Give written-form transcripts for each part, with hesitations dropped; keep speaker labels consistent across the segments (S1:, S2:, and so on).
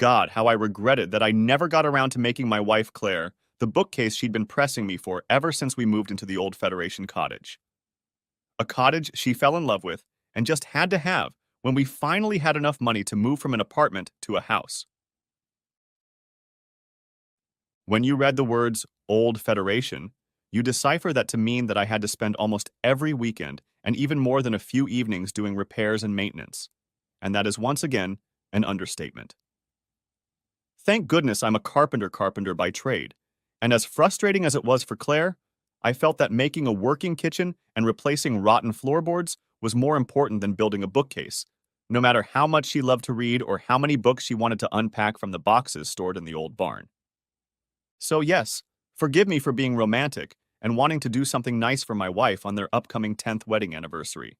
S1: God, how I regretted that I never got around to making my wife Claire the bookcase she'd been pressing me for ever since we moved into the old Federation cottage. A cottage she fell in love with and just had to have when we finally had enough money to move from an apartment to a house. When you read the words Old Federation, you decipher that to mean that I had to spend almost every weekend and even more than a few evenings doing repairs and maintenance. And that is once again an understatement. Thank goodness I'm a carpenter by trade, and as frustrating as it was for Claire, I felt that making a working kitchen and replacing rotten floorboards was more important than building a bookcase, no matter how much she loved to read or how many books she wanted to unpack from the boxes stored in the old barn. So yes, forgive me for being romantic and wanting to do something nice for my wife on their upcoming 10th wedding anniversary.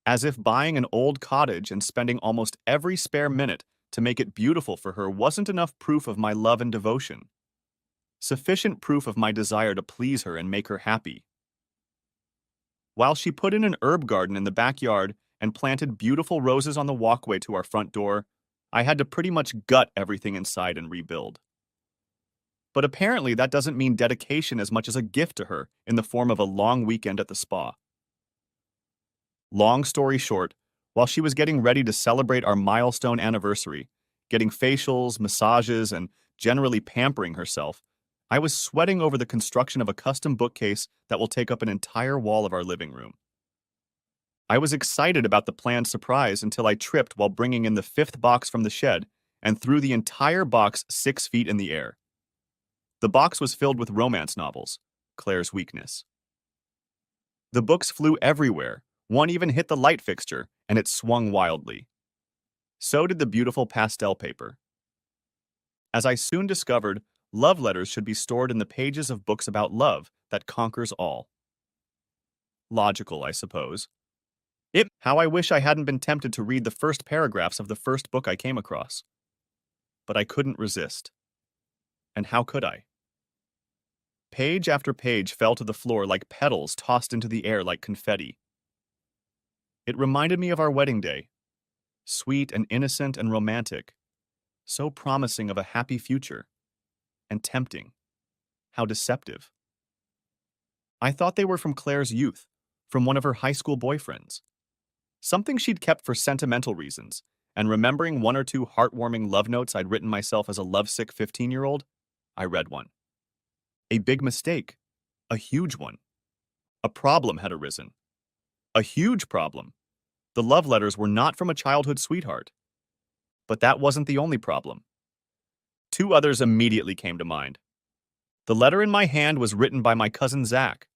S1: As if buying an old cottage and spending almost every spare minute to make it beautiful for her wasn't enough proof of my love and devotion. Sufficient proof of my desire to please her and make her happy. While she put in an herb garden in the backyard and planted beautiful roses on the walkway to our front door, I had to pretty much gut everything inside and rebuild. But apparently that doesn't mean dedication as much as a gift to her in the form of a long weekend at the spa. Long story short, while she was getting ready to celebrate our milestone anniversary, getting facials, massages, and generally pampering herself, I was sweating over the construction of a custom bookcase that will take up an entire wall of our living room. I was excited about the planned surprise until I tripped while bringing in the fifth box from the shed and threw the entire box 6 feet in the air. The box was filled with romance novels, Claire's weakness. The books flew everywhere. One even hit the light fixture, and it swung wildly. So did the beautiful pastel paper. As I soon discovered, love letters should be stored in the pages of books about love that conquers all. Logical, I suppose. How I wish I hadn't been tempted to read the first paragraphs of the first book I came across. But I couldn't resist. And how could I? Page after page fell to the floor like petals tossed into the air like confetti. It reminded me of our wedding day. Sweet and innocent and romantic. So promising of a happy future. And tempting. How deceptive. I thought they were from Claire's youth, from one of her high school boyfriends. Something she'd kept for sentimental reasons, and remembering one or two heartwarming love notes I'd written myself as a lovesick 15-year-old, I read one. A big mistake. A huge one. A problem had arisen. A huge problem. The love letters were not from a childhood sweetheart. But that wasn't the only problem. 2 others immediately came to mind. The letter in my hand was written by my cousin Zach.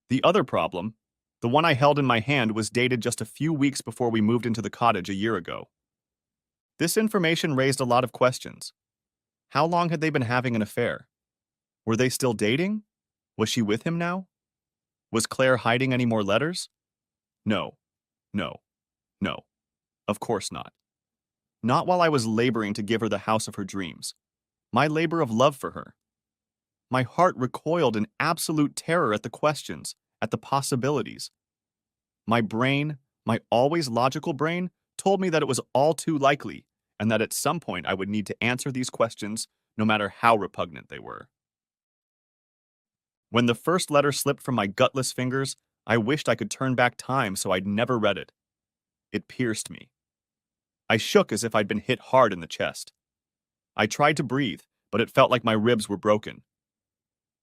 S1: The other problem, the one I held in my hand, was dated just a few weeks before we moved into the cottage a year ago. This information raised a lot of questions. How long had they been having an affair? Were they still dating? Was she with him now? Was Claire hiding any more letters? No. No. No. Of course not. Not while I was laboring to give her the house of her dreams. My labor of love for her. My heart recoiled in absolute terror at the questions, at the possibilities. My brain, my always logical brain, told me that it was all too likely, and that at some point I would need to answer these questions, no matter how repugnant they were. When the first letter slipped from my gutless fingers, I wished I could turn back time so I'd never read it. It pierced me. I shook as if I'd been hit hard in the chest. I tried to breathe, but it felt like my ribs were broken.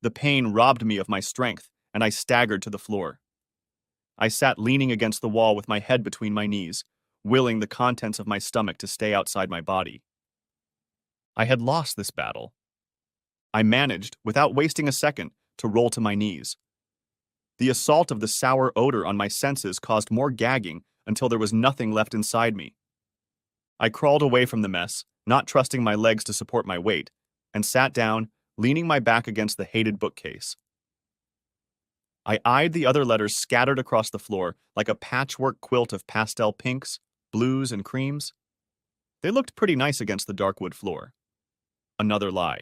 S1: The pain robbed me of my strength, and I staggered to the floor. I sat leaning against the wall with my head between my knees, willing the contents of my stomach to stay outside my body. I had lost this battle. I managed, without wasting a second, to roll to my knees. The assault of the sour odor on my senses caused more gagging until there was nothing left inside me. I crawled away from the mess, not trusting my legs to support my weight, and sat down, leaning my back against the hated bookcase. I eyed the other letters scattered across the floor like a patchwork quilt of pastel pinks, blues, and creams. They looked pretty nice against the dark wood floor. Another lie.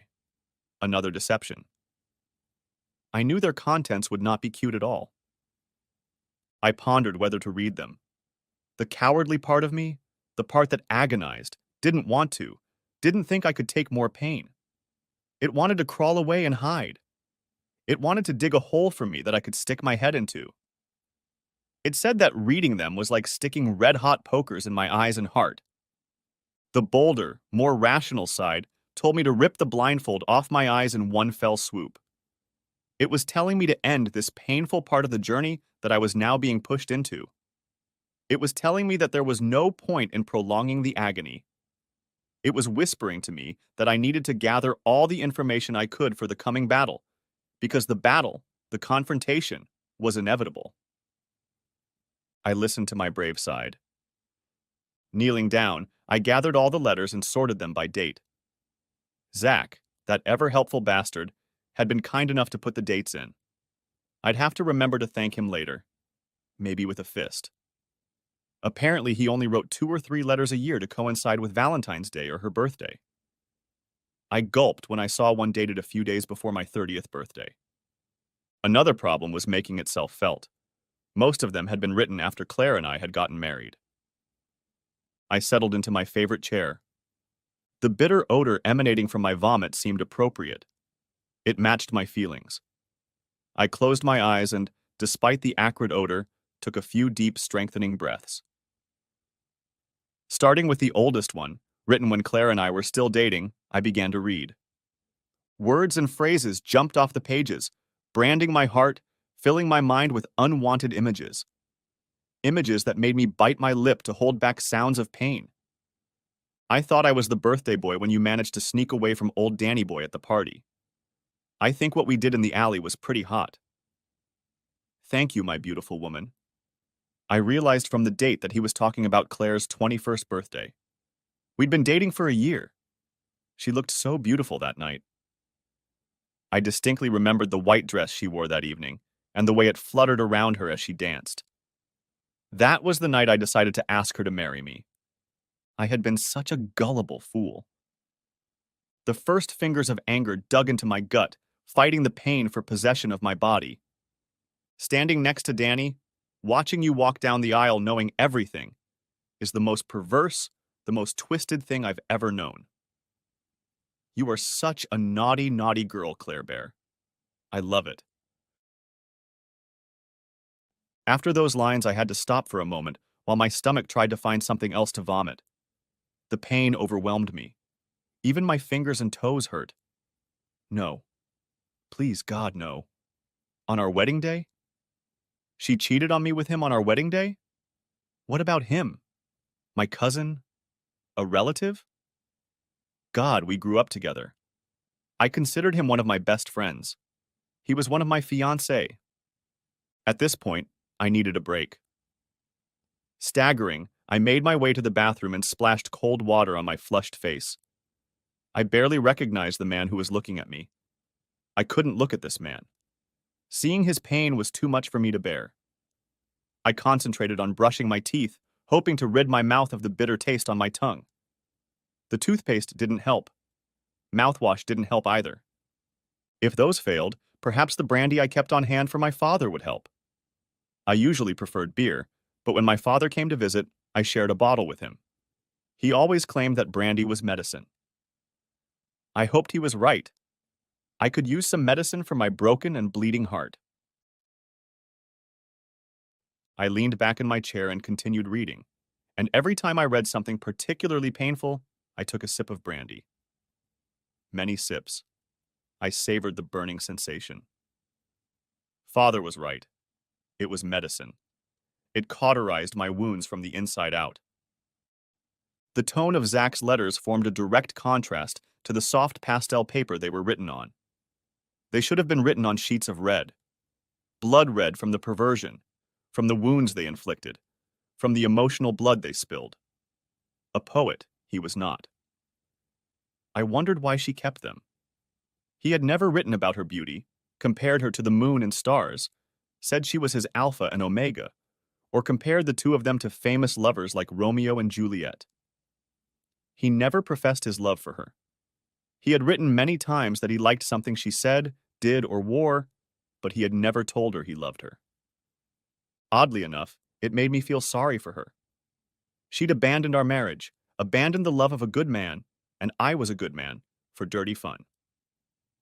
S1: Another deception. I knew their contents would not be cute at all. I pondered whether to read them. The cowardly part of me, the part that agonized, didn't want to, didn't think I could take more pain. It wanted to crawl away and hide. It wanted to dig a hole for me that I could stick my head into. It said that reading them was like sticking red-hot pokers in my eyes and heart. The bolder, more rational side told me to rip the blindfold off my eyes in one fell swoop. It was telling me to end this painful part of the journey that I was now being pushed into. It was telling me that there was no point in prolonging the agony. It was whispering to me that I needed to gather all the information I could for the coming battle, because the battle, the confrontation, was inevitable. I listened to my brave side. Kneeling down, I gathered all the letters and sorted them by date. Zach, that ever-helpful bastard, had been kind enough to put the dates in. I'd have to remember to thank him later, maybe with a fist. Apparently, he only wrote 2 or 3 letters a year to coincide with Valentine's Day or her birthday. I gulped when I saw one dated a few days before my 30th birthday. Another problem was making itself felt. Most of them had been written after Claire and I had gotten married. I settled into my favorite chair. The bitter odor emanating from my vomit seemed appropriate. It matched my feelings. I closed my eyes and, despite the acrid odor, took a few deep, strengthening breaths. Starting with the oldest one, written when Claire and I were still dating, I began to read. Words and phrases jumped off the pages, branding my heart, filling my mind with unwanted images. Images that made me bite my lip to hold back sounds of pain. I thought I was the birthday boy when you managed to sneak away from old Danny Boy at the party. I think what we did in the alley was pretty hot. Thank you, my beautiful woman. I realized from the date that he was talking about Claire's 21st birthday. We'd been dating for a year. She looked so beautiful that night. I distinctly remembered the white dress she wore that evening, and the way it fluttered around her as she danced. That was the night I decided to ask her to marry me. I had been such a gullible fool. The first fingers of anger dug into my gut, fighting the pain for possession of my body. Standing next to Danny, watching you walk down the aisle knowing everything, is the most perverse, the most twisted thing I've ever known. You are such a naughty, naughty girl, Claire Bear. I love it. After those lines, I had to stop for a moment while my stomach tried to find something else to vomit. The pain overwhelmed me. Even my fingers and toes hurt. No. Please, God, no. On our wedding day? She cheated on me with him on our wedding day? What about him? My cousin? A relative? God, we grew up together. I considered him one of my best friends. He was one of my fiancés. At this point, I needed a break. Staggering, I made my way to the bathroom and splashed cold water on my flushed face. I barely recognized the man who was looking at me. I couldn't look at this man. Seeing his pain was too much for me to bear. I concentrated on brushing my teeth, hoping to rid my mouth of the bitter taste on my tongue. The toothpaste didn't help. Mouthwash didn't help either. If those failed, perhaps the brandy I kept on hand for my father would help. I usually preferred beer, but when my father came to visit, I shared a bottle with him. He always claimed that brandy was medicine. I hoped he was right. I could use some medicine for my broken and bleeding heart. I leaned back in my chair and continued reading, and every time I read something particularly painful, I took a sip of brandy. Many sips. I savored the burning sensation. Father was right. It was medicine. It cauterized my wounds from the inside out. The tone of Zach's letters formed a direct contrast to the soft pastel paper they were written on. They should have been written on sheets of red. Blood red from the perversion, from the wounds they inflicted, from the emotional blood they spilled. A poet, he was not. I wondered why she kept them. He had never written about her beauty, compared her to the moon and stars, said she was his alpha and omega, or compared the two of them to famous lovers like Romeo and Juliet. He never professed his love for her. He had written many times that he liked something she said, did, or wore, but he had never told her he loved her. Oddly enough, it made me feel sorry for her. She'd abandoned our marriage, abandoned the love of a good man, and I was a good man, for dirty fun.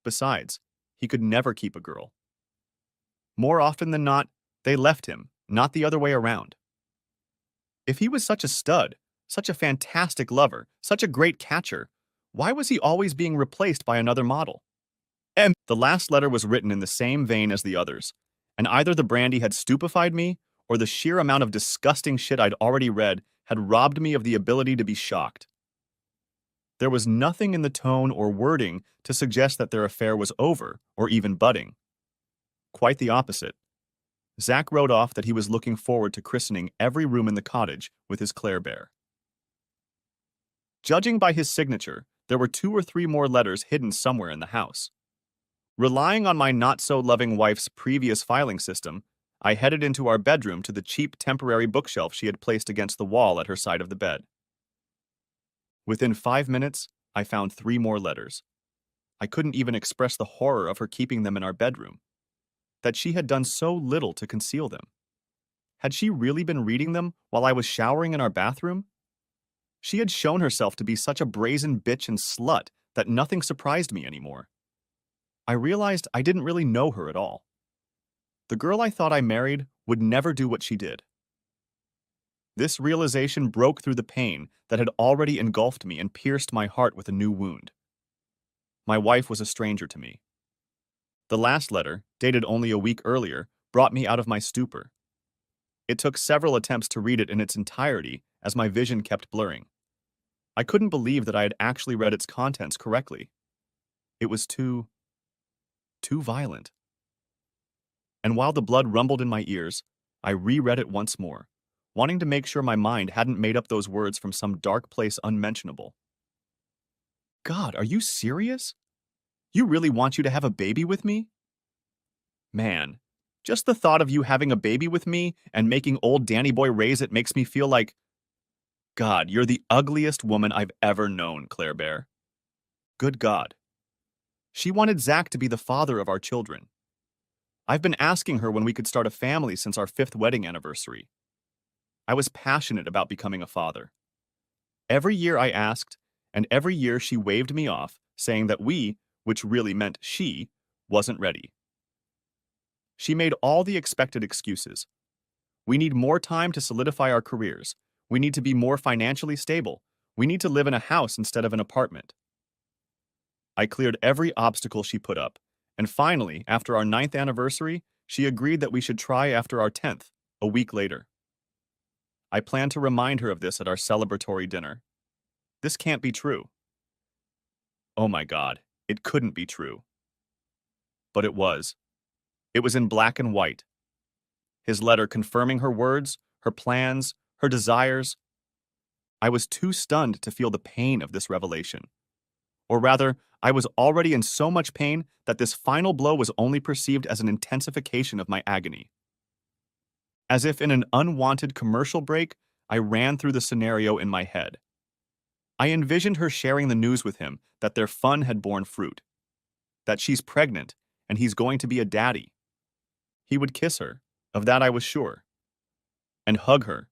S1: Besides, he could never keep a girl. More often than not, they left him, not the other way around. If he was such a stud, such a fantastic lover, such a great catcher, why was he always being replaced by another model? And the last letter was written in the same vein as the others, and either the brandy had stupefied me, or the sheer amount of disgusting shit I'd already read had robbed me of the ability to be shocked. There was nothing in the tone or wording to suggest that their affair was over, or even budding. Quite the opposite. Zach wrote off that he was looking forward to christening every room in the cottage with his Claire Bear. Judging by his signature, there were 2 or 3 more letters hidden somewhere in the house. Relying on my not-so-loving wife's previous filing system, I headed into our bedroom to the cheap temporary bookshelf she had placed against the wall at her side of the bed. Within 5 minutes, I found 3 more letters. I couldn't even express the horror of her keeping them in our bedroom. That she had done so little to conceal them. Had she really been reading them while I was showering in our bathroom? She had shown herself to be such a brazen bitch and slut that nothing surprised me anymore. I realized I didn't really know her at all. The girl I thought I married would never do what she did. This realization broke through the pain that had already engulfed me and pierced my heart with a new wound. My wife was a stranger to me. The last letter, dated only a week earlier, brought me out of my stupor. It took several attempts to read it in its entirety as my vision kept blurring. I couldn't believe that I had actually read its contents correctly. It was too violent. And while the blood rumbled in my ears, I reread it once more, wanting to make sure my mind hadn't made up those words from some dark place unmentionable. God, are you serious? You really want you to have a baby with me? Man, just the thought of you having a baby with me and making old Danny Boy raise it makes me feel like, God, you're the ugliest woman I've ever known, Claire Bear. Good God. She wanted Zach to be the father of our children. I've been asking her when we could start a family since our 5th wedding anniversary. I was passionate about becoming a father. Every year I asked, and every year she waved me off, saying that we, which really meant she, wasn't ready. She made all the expected excuses. We need more time to solidify our careers. We need to be more financially stable. We need to live in a house instead of an apartment. I cleared every obstacle she put up, and finally, after our 9th anniversary, she agreed that we should try after our 10th, a week later. I planned to remind her of this at our celebratory dinner. This can't be true. Oh my God, it couldn't be true. But it was. It was in black and white. His letter confirming her words, her plans, her desires. I was too stunned to feel the pain of this revelation. Or rather, I was already in so much pain that this final blow was only perceived as an intensification of my agony. As if in an unwanted commercial break, I ran through the scenario in my head. I envisioned her sharing the news with him that their fun had borne fruit, that she's pregnant and he's going to be a daddy. He would kiss her, of that I was sure, and hug her,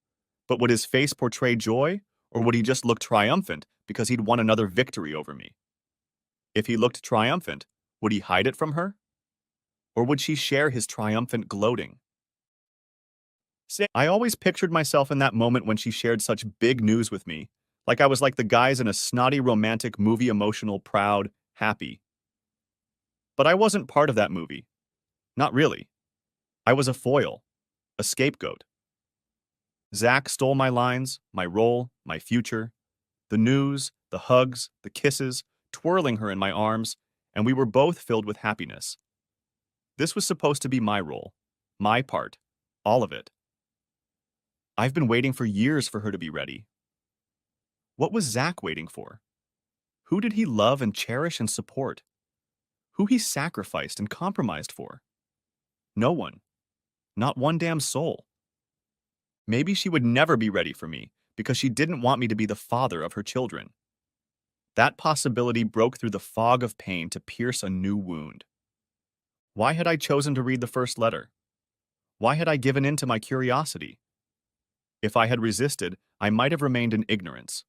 S1: but would his face portray joy, or would he just look triumphant because he'd won another victory over me? If he looked triumphant, would he hide it from her? Or would she share his triumphant gloating? I always pictured myself in that moment when she shared such big news with me, like I was like the guys in a snotty romantic movie, emotional, proud, happy. But I wasn't part of that movie. Not really. I was a foil, a scapegoat. Zach stole my lines, my role, my future, the news, the hugs, the kisses, twirling her in my arms, and we were both filled with happiness. This was supposed to be my role, my part, all of it. I've been waiting for years for her to be ready. What was Zach waiting for? Who did he love and cherish and support? Who he sacrificed and compromised for? No one. Not one damn soul. Maybe she would never be ready for me because she didn't want me to be the father of her children. That possibility broke through the fog of pain to pierce a new wound. Why had I chosen to read the first letter? Why had I given in to my curiosity? If I had resisted, I might have remained in ignorance.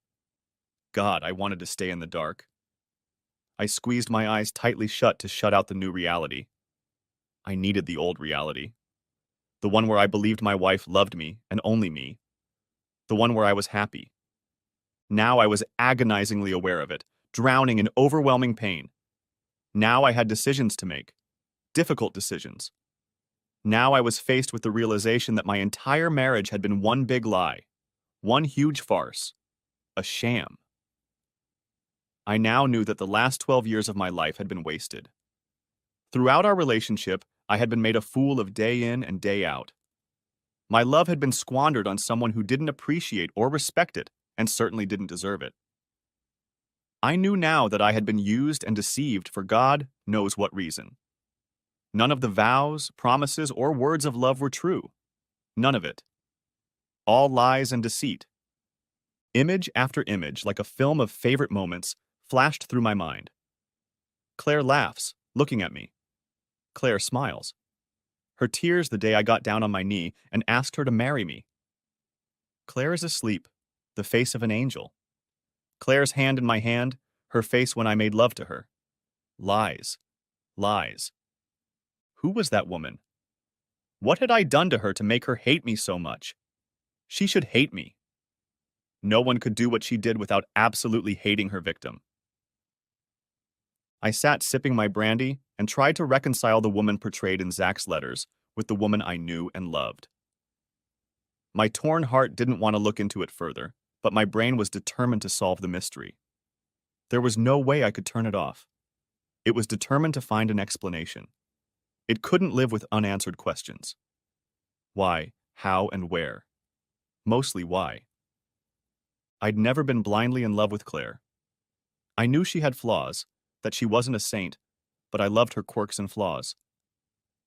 S1: God, I wanted to stay in the dark. I squeezed my eyes tightly shut to shut out the new reality. I needed the old reality. The one where I believed my wife loved me and only me. The one where I was happy. Now I was agonizingly aware of it, drowning in overwhelming pain. Now I had decisions to make. Difficult decisions. Now I was faced with the realization that my entire marriage had been one big lie. One huge farce. A sham. I now knew that the last 12 years of my life had been wasted. Throughout our relationship, I had been made a fool of day in and day out. My love had been squandered on someone who didn't appreciate or respect it, and certainly didn't deserve it. I knew now that I had been used and deceived for God knows what reason. None of the vows, promises, or words of love were true. None of it. All lies and deceit. Image after image, like a film of favorite moments, flashed through my mind. Claire laughs, looking at me. Claire smiles. Her tears the day I got down on my knee and asked her to marry me. Claire is asleep, the face of an angel. Claire's hand in my hand, her face when I made love to her. Lies. Lies. Who was that woman? What had I done to her to make her hate me so much? She should hate me. No one could do what she did without absolutely hating her victim. I sat sipping my brandy and tried to reconcile the woman portrayed in Zach's letters with the woman I knew and loved. My torn heart didn't want to look into it further, but my brain was determined to solve the mystery. There was no way I could turn it off. It was determined to find an explanation. It couldn't live with unanswered questions. Why, how, and where? Mostly why. I'd never been blindly in love with Claire. I knew she had flaws, that she wasn't a saint, but I loved her quirks and flaws.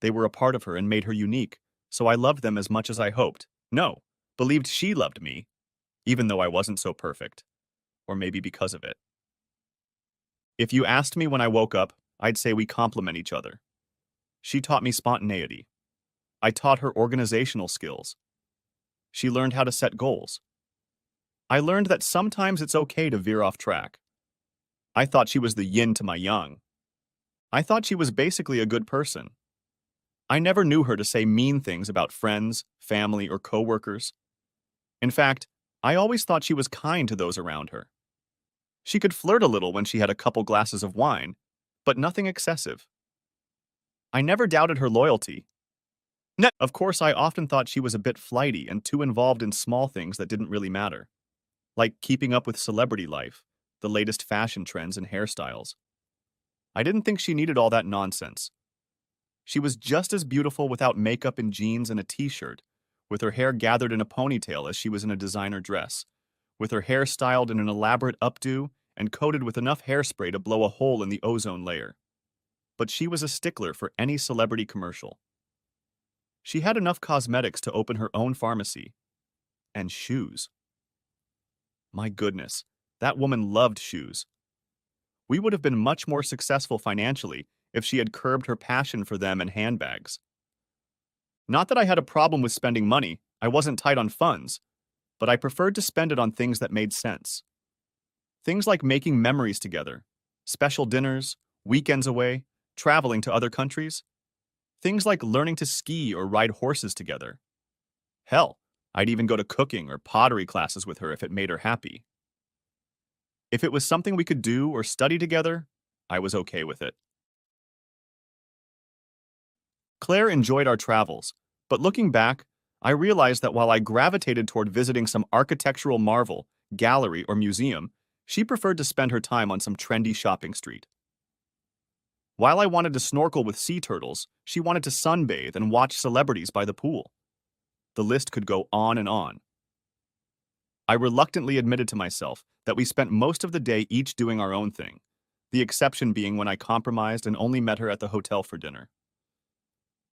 S1: They were a part of her and made her unique, so I loved them as much as I hoped. No, believed she loved me, even though I wasn't so perfect. Or maybe because of it. If you asked me when I woke up, I'd say we complement each other. She taught me spontaneity. I taught her organizational skills. She learned how to set goals. I learned that sometimes it's okay to veer off track. I thought she was the yin to my yang. I thought she was basically a good person. I never knew her to say mean things about friends, family, or coworkers. In fact, I always thought she was kind to those around her. She could flirt a little when she had a couple glasses of wine, but nothing excessive. I never doubted her loyalty. Of course, I often thought she was a bit flighty and too involved in small things that didn't really matter, like keeping up with celebrity life, the latest fashion trends and hairstyles. I didn't think she needed all that nonsense. She was just as beautiful without makeup and jeans and a t-shirt, with her hair gathered in a ponytail as she was in a designer dress, with her hair styled in an elaborate updo and coated with enough hairspray to blow a hole in the ozone layer. But she was a stickler for any celebrity commercial. She had enough cosmetics to open her own pharmacy. And shoes. My goodness, that woman loved shoes. We would have been much more successful financially if she had curbed her passion for them and handbags. Not that I had a problem with spending money, I wasn't tight on funds, but I preferred to spend it on things that made sense. Things like making memories together, special dinners, weekends away, traveling to other countries. Things like learning to ski or ride horses together. Hell, I'd even go to cooking or pottery classes with her if it made her happy. If it was something we could do or study together, I was okay with it. Claire enjoyed our travels, but looking back, I realized that while I gravitated toward visiting some architectural marvel, gallery, or museum, she preferred to spend her time on some trendy shopping street. While I wanted to snorkel with sea turtles, she wanted to sunbathe and watch celebrities by the pool. The list could go on and on. I reluctantly admitted to myself that we spent most of the day each doing our own thing, the exception being when I compromised and only met her at the hotel for dinner.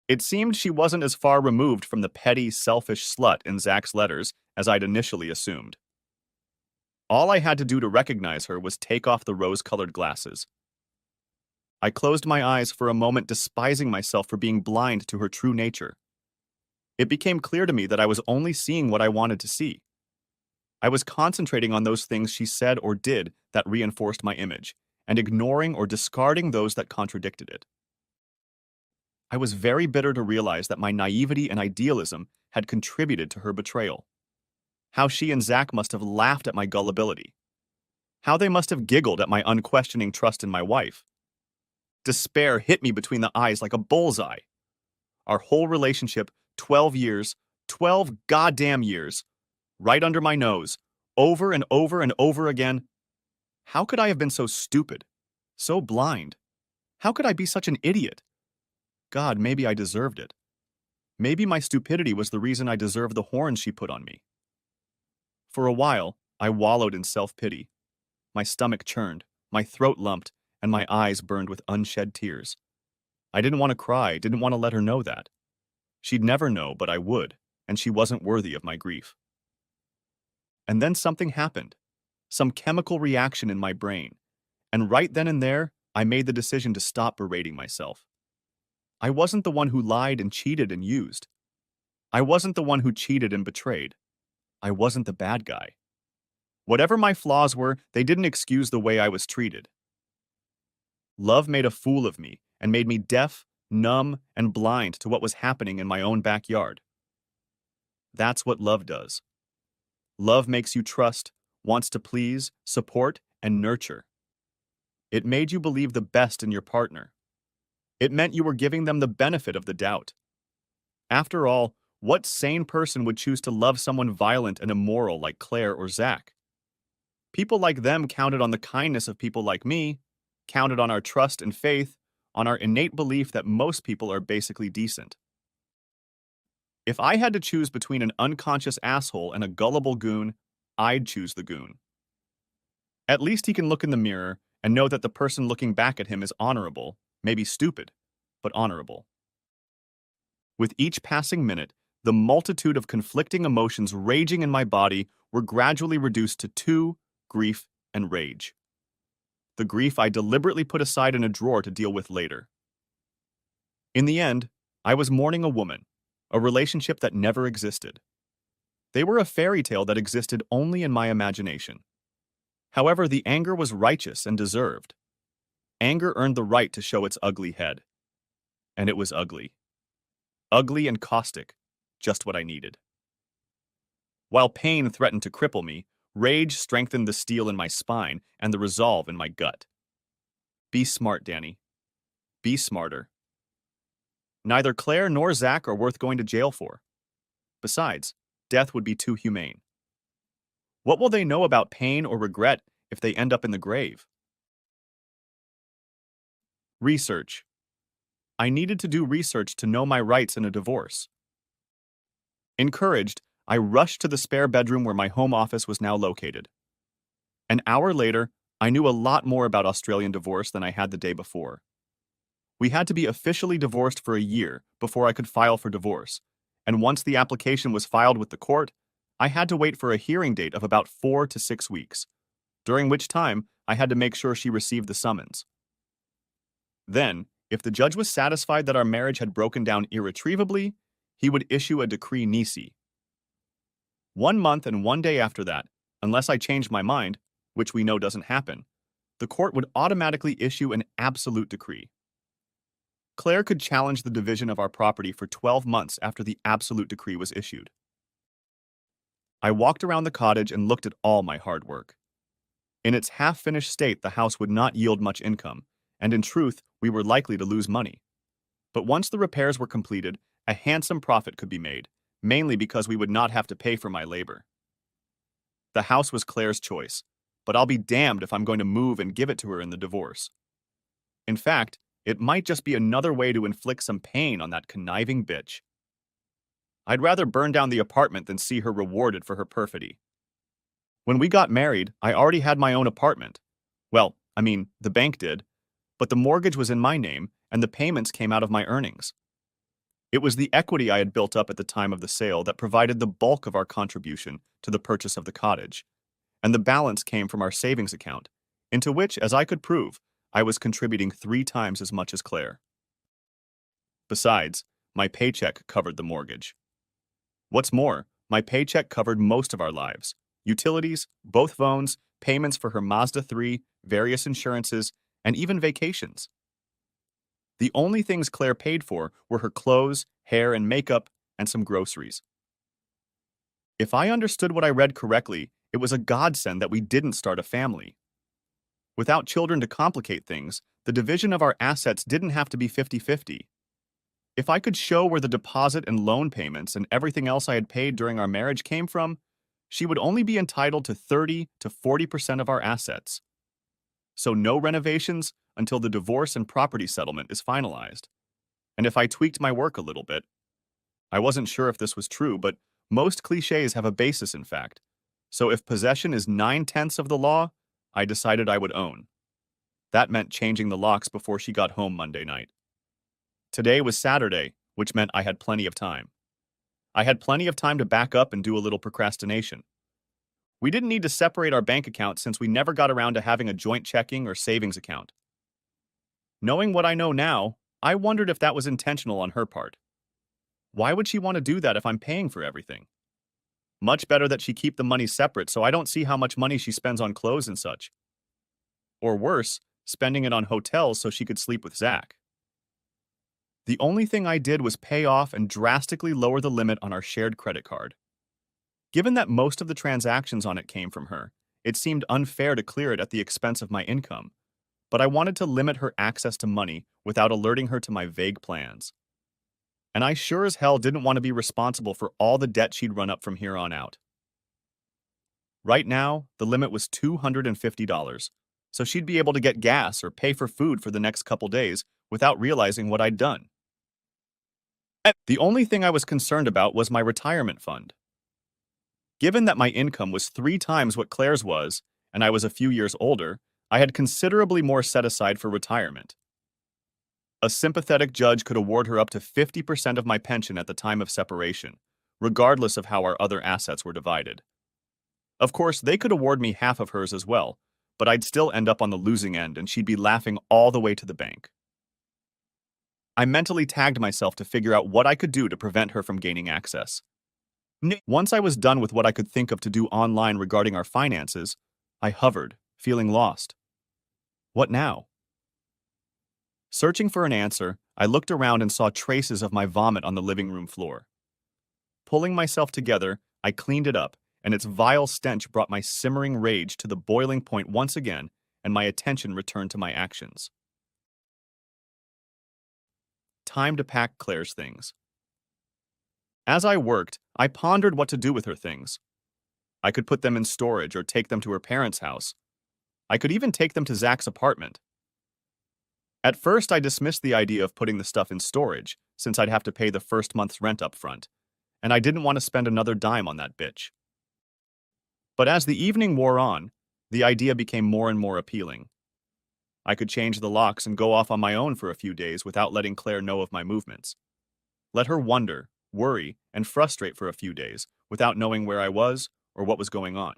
S1: It seemed she wasn't as far removed from the petty, selfish slut in Zach's letters as I'd initially assumed. All I had to do to recognize her was take off the rose-colored glasses. I closed my eyes for a moment, despising myself for being blind to her true nature. It became clear to me that I was only seeing what I wanted to see. I was concentrating on those things she said or did that reinforced my image, and ignoring or discarding those that contradicted it. I was very bitter to realize that my naivety and idealism had contributed to her betrayal. How she and Zach must have laughed at my gullibility. How they must have giggled at my unquestioning trust in my wife. Despair hit me between the eyes like a bullseye. Our whole relationship, 12 years, 12 goddamn years, right under my nose, over and over and over again. How could I have been so stupid? So blind? How could I be such an idiot? God, maybe I deserved it. Maybe my stupidity was the reason I deserved the horns she put on me. For a while, I wallowed in self-pity. My stomach churned, my throat lumped, and my eyes burned with unshed tears. I didn't want to cry, didn't want to let her know that. She'd never know, but I would, and she wasn't worthy of my grief. And then something happened, some chemical reaction in my brain, and right then and there, I made the decision to stop berating myself. I wasn't the one who lied and cheated and used. I wasn't the one who cheated and betrayed. I wasn't the bad guy. Whatever my flaws were, they didn't excuse the way I was treated. Love made a fool of me and made me deaf, numb, and blind to what was happening in my own backyard. That's what love does. Love makes you trust, wants to please, support, and nurture. It made you believe the best in your partner. It meant you were giving them the benefit of the doubt. After all, what sane person would choose to love someone violent and immoral like Claire or Zach? People like them counted on the kindness of people like me, counted on our trust and faith, on our innate belief that most people are basically decent. If I had to choose between an unconscious asshole and a gullible goon, I'd choose the goon. At least he can look in the mirror and know that the person looking back at him is honorable, maybe stupid, but honorable. With each passing minute, the multitude of conflicting emotions raging in my body were gradually reduced to two: grief and rage. The grief I deliberately put aside in a drawer to deal with later. In the end, I was mourning a woman, a relationship that never existed. They were a fairy tale that existed only in my imagination. However, the anger was righteous and deserved. Anger earned the right to show its ugly head. And it was ugly. Ugly and caustic, just what I needed. While pain threatened to cripple me, rage strengthened the steel in my spine and the resolve in my gut. Be smart, Danny. Be smarter. Neither Claire nor Zach are worth going to jail for. Besides, death would be too humane. What will they know about pain or regret if they end up in the grave? Research. I needed to do research to know my rights in a divorce. Encouraged, I rushed to the spare bedroom where my home office was now located. An hour later, I knew a lot more about Australian divorce than I had the day before. We had to be officially divorced for a year before I could file for divorce, and once the application was filed with the court, I had to wait for a hearing date of about 4 to 6 weeks, during which time I had to make sure she received the summons. Then, if the judge was satisfied that our marriage had broken down irretrievably, he would issue a decree nisi. 1 month and 1 day after that, unless I changed my mind, which we know doesn't happen, the court would automatically issue an absolute decree. Claire could challenge the division of our property for 12 months after the absolute decree was issued. I walked around the cottage and looked at all my hard work. In its half-finished state, the house would not yield much income, and in truth, we were likely to lose money. But once the repairs were completed, a handsome profit could be made, mainly because we would not have to pay for my labor. The house was Claire's choice, but I'll be damned if I'm going to move and give it to her in the divorce. In fact, it might just be another way to inflict some pain on that conniving bitch. I'd rather burn down the apartment than see her rewarded for her perfidy. When we got married, I already had my own apartment. Well, the bank did, but the mortgage was in my name, and the payments came out of my earnings. It was the equity I had built up at the time of the sale that provided the bulk of our contribution to the purchase of the cottage, and the balance came from our savings account, into which, as I could prove, I was contributing 3 times as much as Claire. Besides, my paycheck covered the mortgage. What's more, my paycheck covered most of our lives, Utilities, both phones, payments for her Mazda 3, various insurances, and even vacations. The only things Claire paid for were her clothes, hair, and makeup, and some groceries. If I understood what I read correctly, it was a godsend that we didn't start a family. Without children to complicate things, the division of our assets didn't have to be 50-50. If I could show where the deposit and loan payments and everything else I had paid during our marriage came from, she would only be entitled to 30 to 40% of our assets. So no renovations until the divorce and property settlement is finalized. And if I tweaked my work a little bit, I wasn't sure if this was true, but most cliches have a basis in fact. So if possession is 9/10 of the law, I decided I would own. That meant changing the locks before she got home Monday night. Today was Saturday, which meant I had plenty of time. I had plenty of time to back up and do a little procrastination. We didn't need to separate our bank accounts since we never got around to having a joint checking or savings account. Knowing what I know now, I wondered if that was intentional on her part. Why would she want to do that if I'm paying for everything? Much better that she keep the money separate so I don't see how much money she spends on clothes and such. Or worse, spending it on hotels so she could sleep with Zach. The only thing I did was pay off and drastically lower the limit on our shared credit card. Given that most of the transactions on it came from her, it seemed unfair to clear it at the expense of my income, but I wanted to limit her access to money without alerting her to my vague plans. And I sure as hell didn't want to be responsible for all the debt she'd run up from here on out. Right now, the limit was $250, so she'd be able to get gas or pay for food for the next couple days without realizing what I'd done. The only thing I was concerned about was my retirement fund. Given that my income was 3 times what Claire's was, and I was a few years older, I had considerably more set aside for retirement. A sympathetic judge could award her up to 50% of my pension at the time of separation, regardless of how our other assets were divided. Of course, they could award me half of hers as well, but I'd still end up on the losing end and she'd be laughing all the way to the bank. I mentally tagged myself to figure out what I could do to prevent her from gaining access. Once I was done with what I could think of to do online regarding our finances, I hovered, feeling lost. What now? Searching for an answer, I looked around and saw traces of my vomit on the living room floor. Pulling myself together, I cleaned it up, and its vile stench brought my simmering rage to the boiling point once again, and my attention returned to my actions. Time to pack Claire's things. As I worked, I pondered what to do with her things. I could put them in storage or take them to her parents' house. I could even take them to Zach's apartment. At first, I dismissed the idea of putting the stuff in storage, since I'd have to pay the first month's rent up front, and I didn't want to spend another dime on that bitch. But as the evening wore on, the idea became more and more appealing. I could change the locks and go off on my own for a few days without letting Claire know of my movements. Let her wonder, worry, and frustrate for a few days without knowing where I was or what was going on.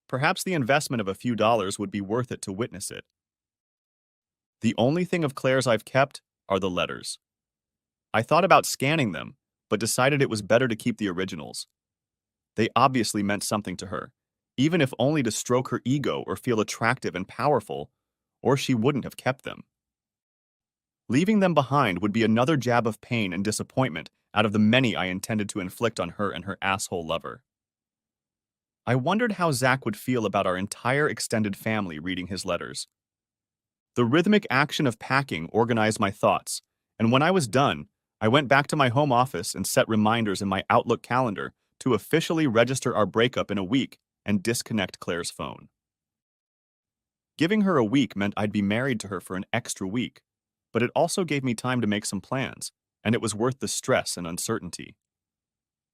S1: Perhaps the investment of a few dollars would be worth it to witness it. The only thing of Claire's I've kept are the letters. I thought about scanning them, but decided it was better to keep the originals. They obviously meant something to her, even if only to stroke her ego or feel attractive and powerful, or she wouldn't have kept them. Leaving them behind would be another jab of pain and disappointment out of the many I intended to inflict on her and her asshole lover. I wondered how Zach would feel about our entire extended family reading his letters. The rhythmic action of packing organized my thoughts, and when I was done, I went back to my home office and set reminders in my Outlook calendar to officially register our breakup in a week and disconnect Claire's phone. Giving her a week meant I'd be married to her for an extra week, but it also gave me time to make some plans, and it was worth the stress and uncertainty.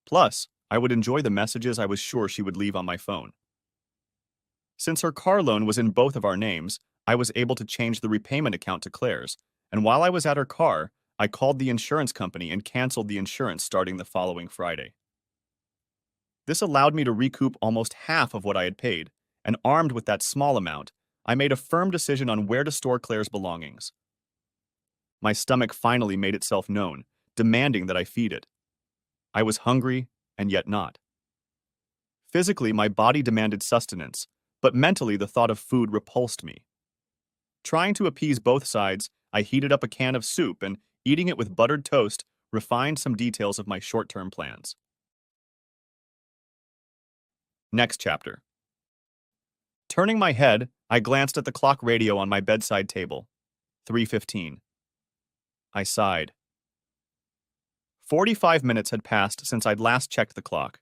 S1: Plus, I would enjoy the messages I was sure she would leave on my phone. Since her car loan was in both of our names, I was able to change the repayment account to Claire's, and while I was at her car, I called the insurance company and canceled the insurance starting the following Friday. This allowed me to recoup almost half of what I had paid, and armed with that small amount, I made a firm decision on where to store Claire's belongings. My stomach finally made itself known, demanding that I feed it. I was hungry, and yet not. Physically, my body demanded sustenance, but mentally the thought of food repulsed me. Trying to appease both sides, I heated up a can of soup and, eating it with buttered toast, refined some details of my short-term plans. Next chapter. Turning my head, I glanced at the clock radio on my bedside table. 3:15. I sighed. 45 minutes had passed since I'd last checked the clock.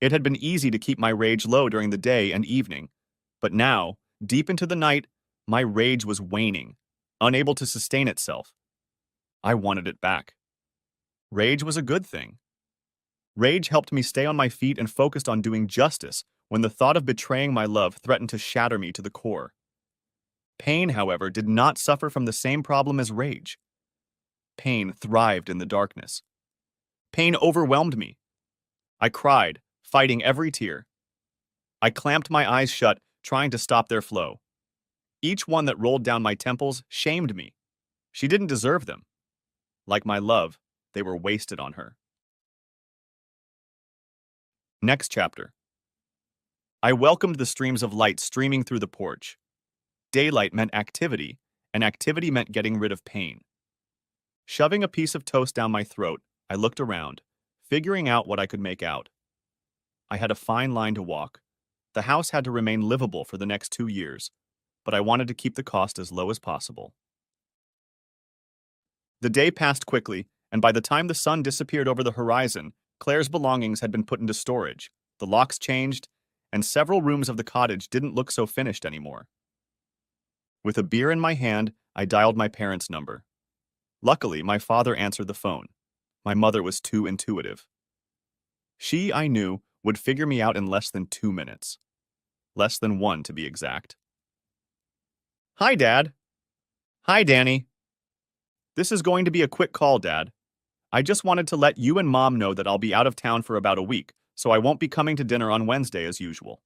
S1: It had been easy to keep my rage low during the day and evening, but now, deep into the night, my rage was waning, unable to sustain itself. I wanted it back. Rage was a good thing. Rage helped me stay on my feet and focused on doing justice when the thought of betraying my love threatened to shatter me to the core. Pain, however, did not suffer from the same problem as rage. Pain thrived in the darkness. Pain overwhelmed me. I cried, fighting every tear. I clamped my eyes shut, trying to stop their flow. Each one that rolled down my temples shamed me. She didn't deserve them. Like my love, they were wasted on her. Next chapter. I welcomed the streams of light streaming through the porch. Daylight meant activity, and activity meant getting rid of pain. Shoving a piece of toast down my throat, I looked around, figuring out what I could make out. I had a fine line to walk. The house had to remain livable for the next 2 years, but I wanted to keep the cost as low as possible. The day passed quickly, and by the time the sun disappeared over the horizon, Claire's belongings had been put into storage, the locks changed, and several rooms of the cottage didn't look so finished anymore. With a beer in my hand, I dialed my parents' number. Luckily, my father answered the phone. My mother was too intuitive. She, I knew, would figure me out in less than 2 minutes. Less than 1, to be exact. Hi, Dad. Hi, Danny. This is going to be a quick call, Dad. I just wanted to let you and Mom know that I'll be out of town for about a week, so I won't be coming to dinner on Wednesday as usual.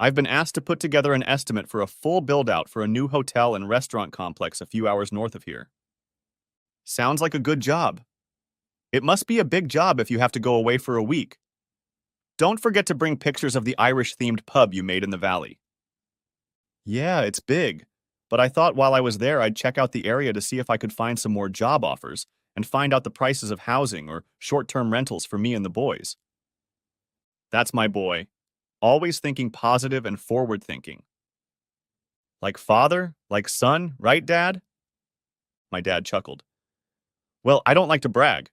S1: I've been asked to put together an estimate for a full build-out for a new hotel and restaurant complex a few hours north of here. Sounds like a good job. It must be a big job if you have to go away for a week. Don't forget to bring pictures of the Irish-themed pub you made in the valley. Yeah, it's big, but I thought while I was there I'd check out the area to see if I could find some more job offers and find out the prices of housing or short-term rentals for me and the boys. That's my boy. Always thinking positive and forward-thinking. Like father, like son, right, Dad? My dad chuckled. Well, I don't like to brag.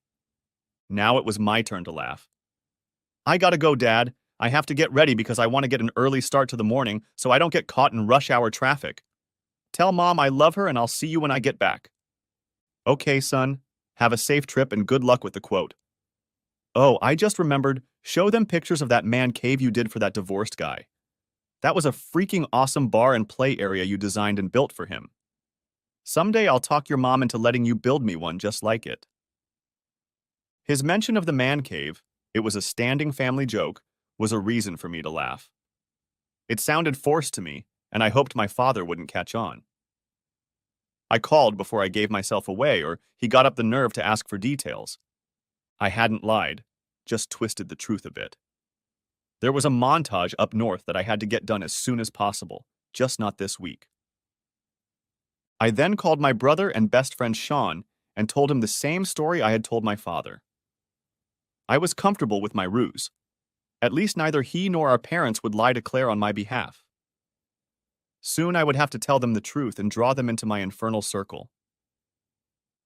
S1: Now it was my turn to laugh. I gotta go, Dad. I have to get ready because I want to get an early start to the morning so I don't get caught in rush hour traffic. Tell Mom I love her and I'll see you when I get back. Okay, son. Have a safe trip and good luck with the quote. Oh, I just remembered, show them pictures of that man cave you did for that divorced guy. That was a freaking awesome bar and play area you designed and built for him. Someday I'll talk your mom into letting you build me one just like it. His mention of the man cave, it was a standing family joke, was a reason for me to laugh. It sounded forced to me, and I hoped my father wouldn't catch on. I called before I gave myself away, or he got up the nerve to ask for details. I hadn't lied, just twisted the truth a bit. There was a montage up north that I had to get done as soon as possible, just not this week. I then called my brother and best friend Sean and told him the same story I had told my father. I was comfortable with my ruse. At least neither he nor our parents would lie to Claire on my behalf. Soon I would have to tell them the truth and draw them into my infernal circle.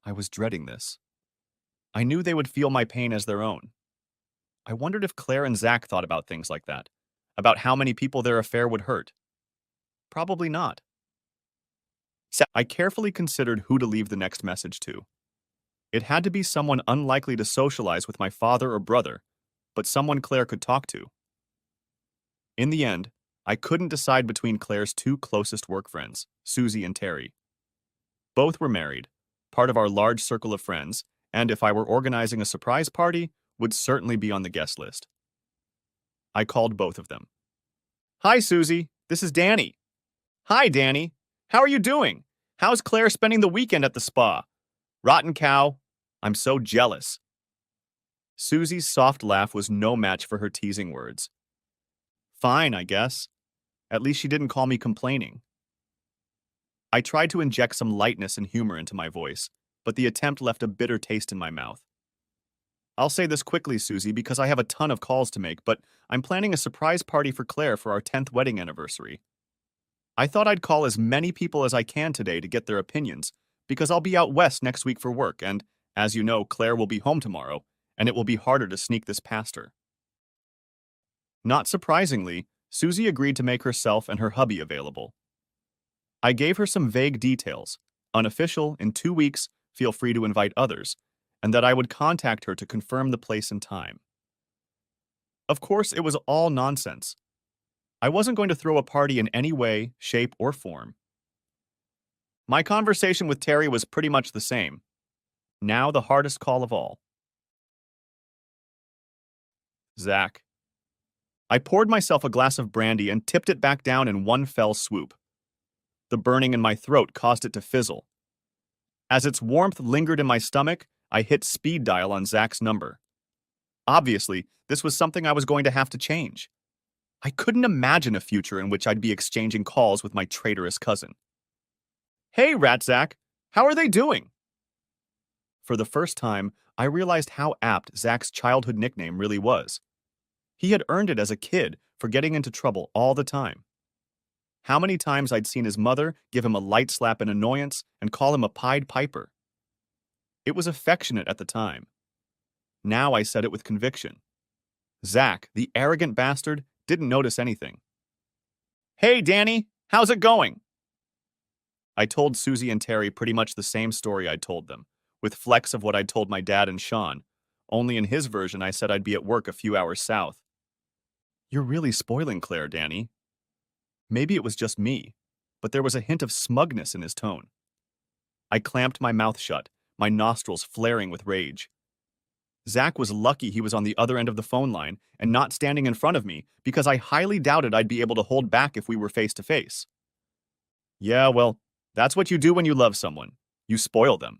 S1: I was dreading this. I knew they would feel my pain as their own. I wondered if Claire and Zach thought about things like that, about how many people their affair would hurt. Probably not. I carefully considered who to leave the next message to. It had to be someone unlikely to socialize with my father or brother, but someone Claire could talk to. In the end, I couldn't decide between Claire's 2 closest work friends, Susie and Terry. Both were married, part of our large circle of friends, and if I were organizing a surprise party, would certainly be on the guest list. I called both of them. Hi, Susie. This is Danny. Hi, Danny. How are you doing? How's Claire spending the weekend at the spa? Rotten cow. I'm so jealous. Susie's soft laugh was no match for her teasing words. Fine, I guess. At least she didn't call me complaining. I tried to inject some lightness and humor into my voice, but the attempt left a bitter taste in my mouth. I'll say this quickly, Susie, because I have a ton of calls to make, but I'm planning a surprise party for Claire for our 10th wedding anniversary. I thought I'd call as many people as I can today to get their opinions, because I'll be out west next week for work, and, as you know, Claire will be home tomorrow, and it will be harder to sneak this past her. Not surprisingly, Susie agreed to make herself and her hubby available. I gave her some vague details, unofficial, in 2 weeks, feel free to invite others, and that I would contact her to confirm the place and time. Of course, it was all nonsense. I wasn't going to throw a party in any way, shape, or form. My conversation with Terry was pretty much the same. Now the hardest call of all. Zach. I poured myself a glass of brandy and tipped it back down in one fell swoop. The burning in my throat caused it to fizzle. As its warmth lingered in my stomach, I hit speed dial on Zach's number. Obviously, this was something I was going to have to change. I couldn't imagine a future in which I'd be exchanging calls with my traitorous cousin. Hey, Rat Zach, how are they doing? For the first time, I realized how apt Zach's childhood nickname really was. He had earned it as a kid for getting into trouble all the time. How many times I'd seen his mother give him a light slap in annoyance and call him a Pied Piper. It was affectionate at the time. Now I said it with conviction. Zach, the arrogant bastard, didn't notice anything. Hey, Danny, how's it going? I told Susie and Terry pretty much the same story I'd told them, with flecks of what I'd told my dad and Sean, only in his version I said I'd be at work a few hours south. You're really spoiling Claire, Danny. Maybe it was just me, but there was a hint of smugness in his tone. I clamped my mouth shut, my nostrils flaring with rage. Zach was lucky he was on the other end of the phone line and not standing in front of me because I highly doubted I'd be able to hold back if we were face to face. Yeah, well, that's what you do when you love someone. You spoil them.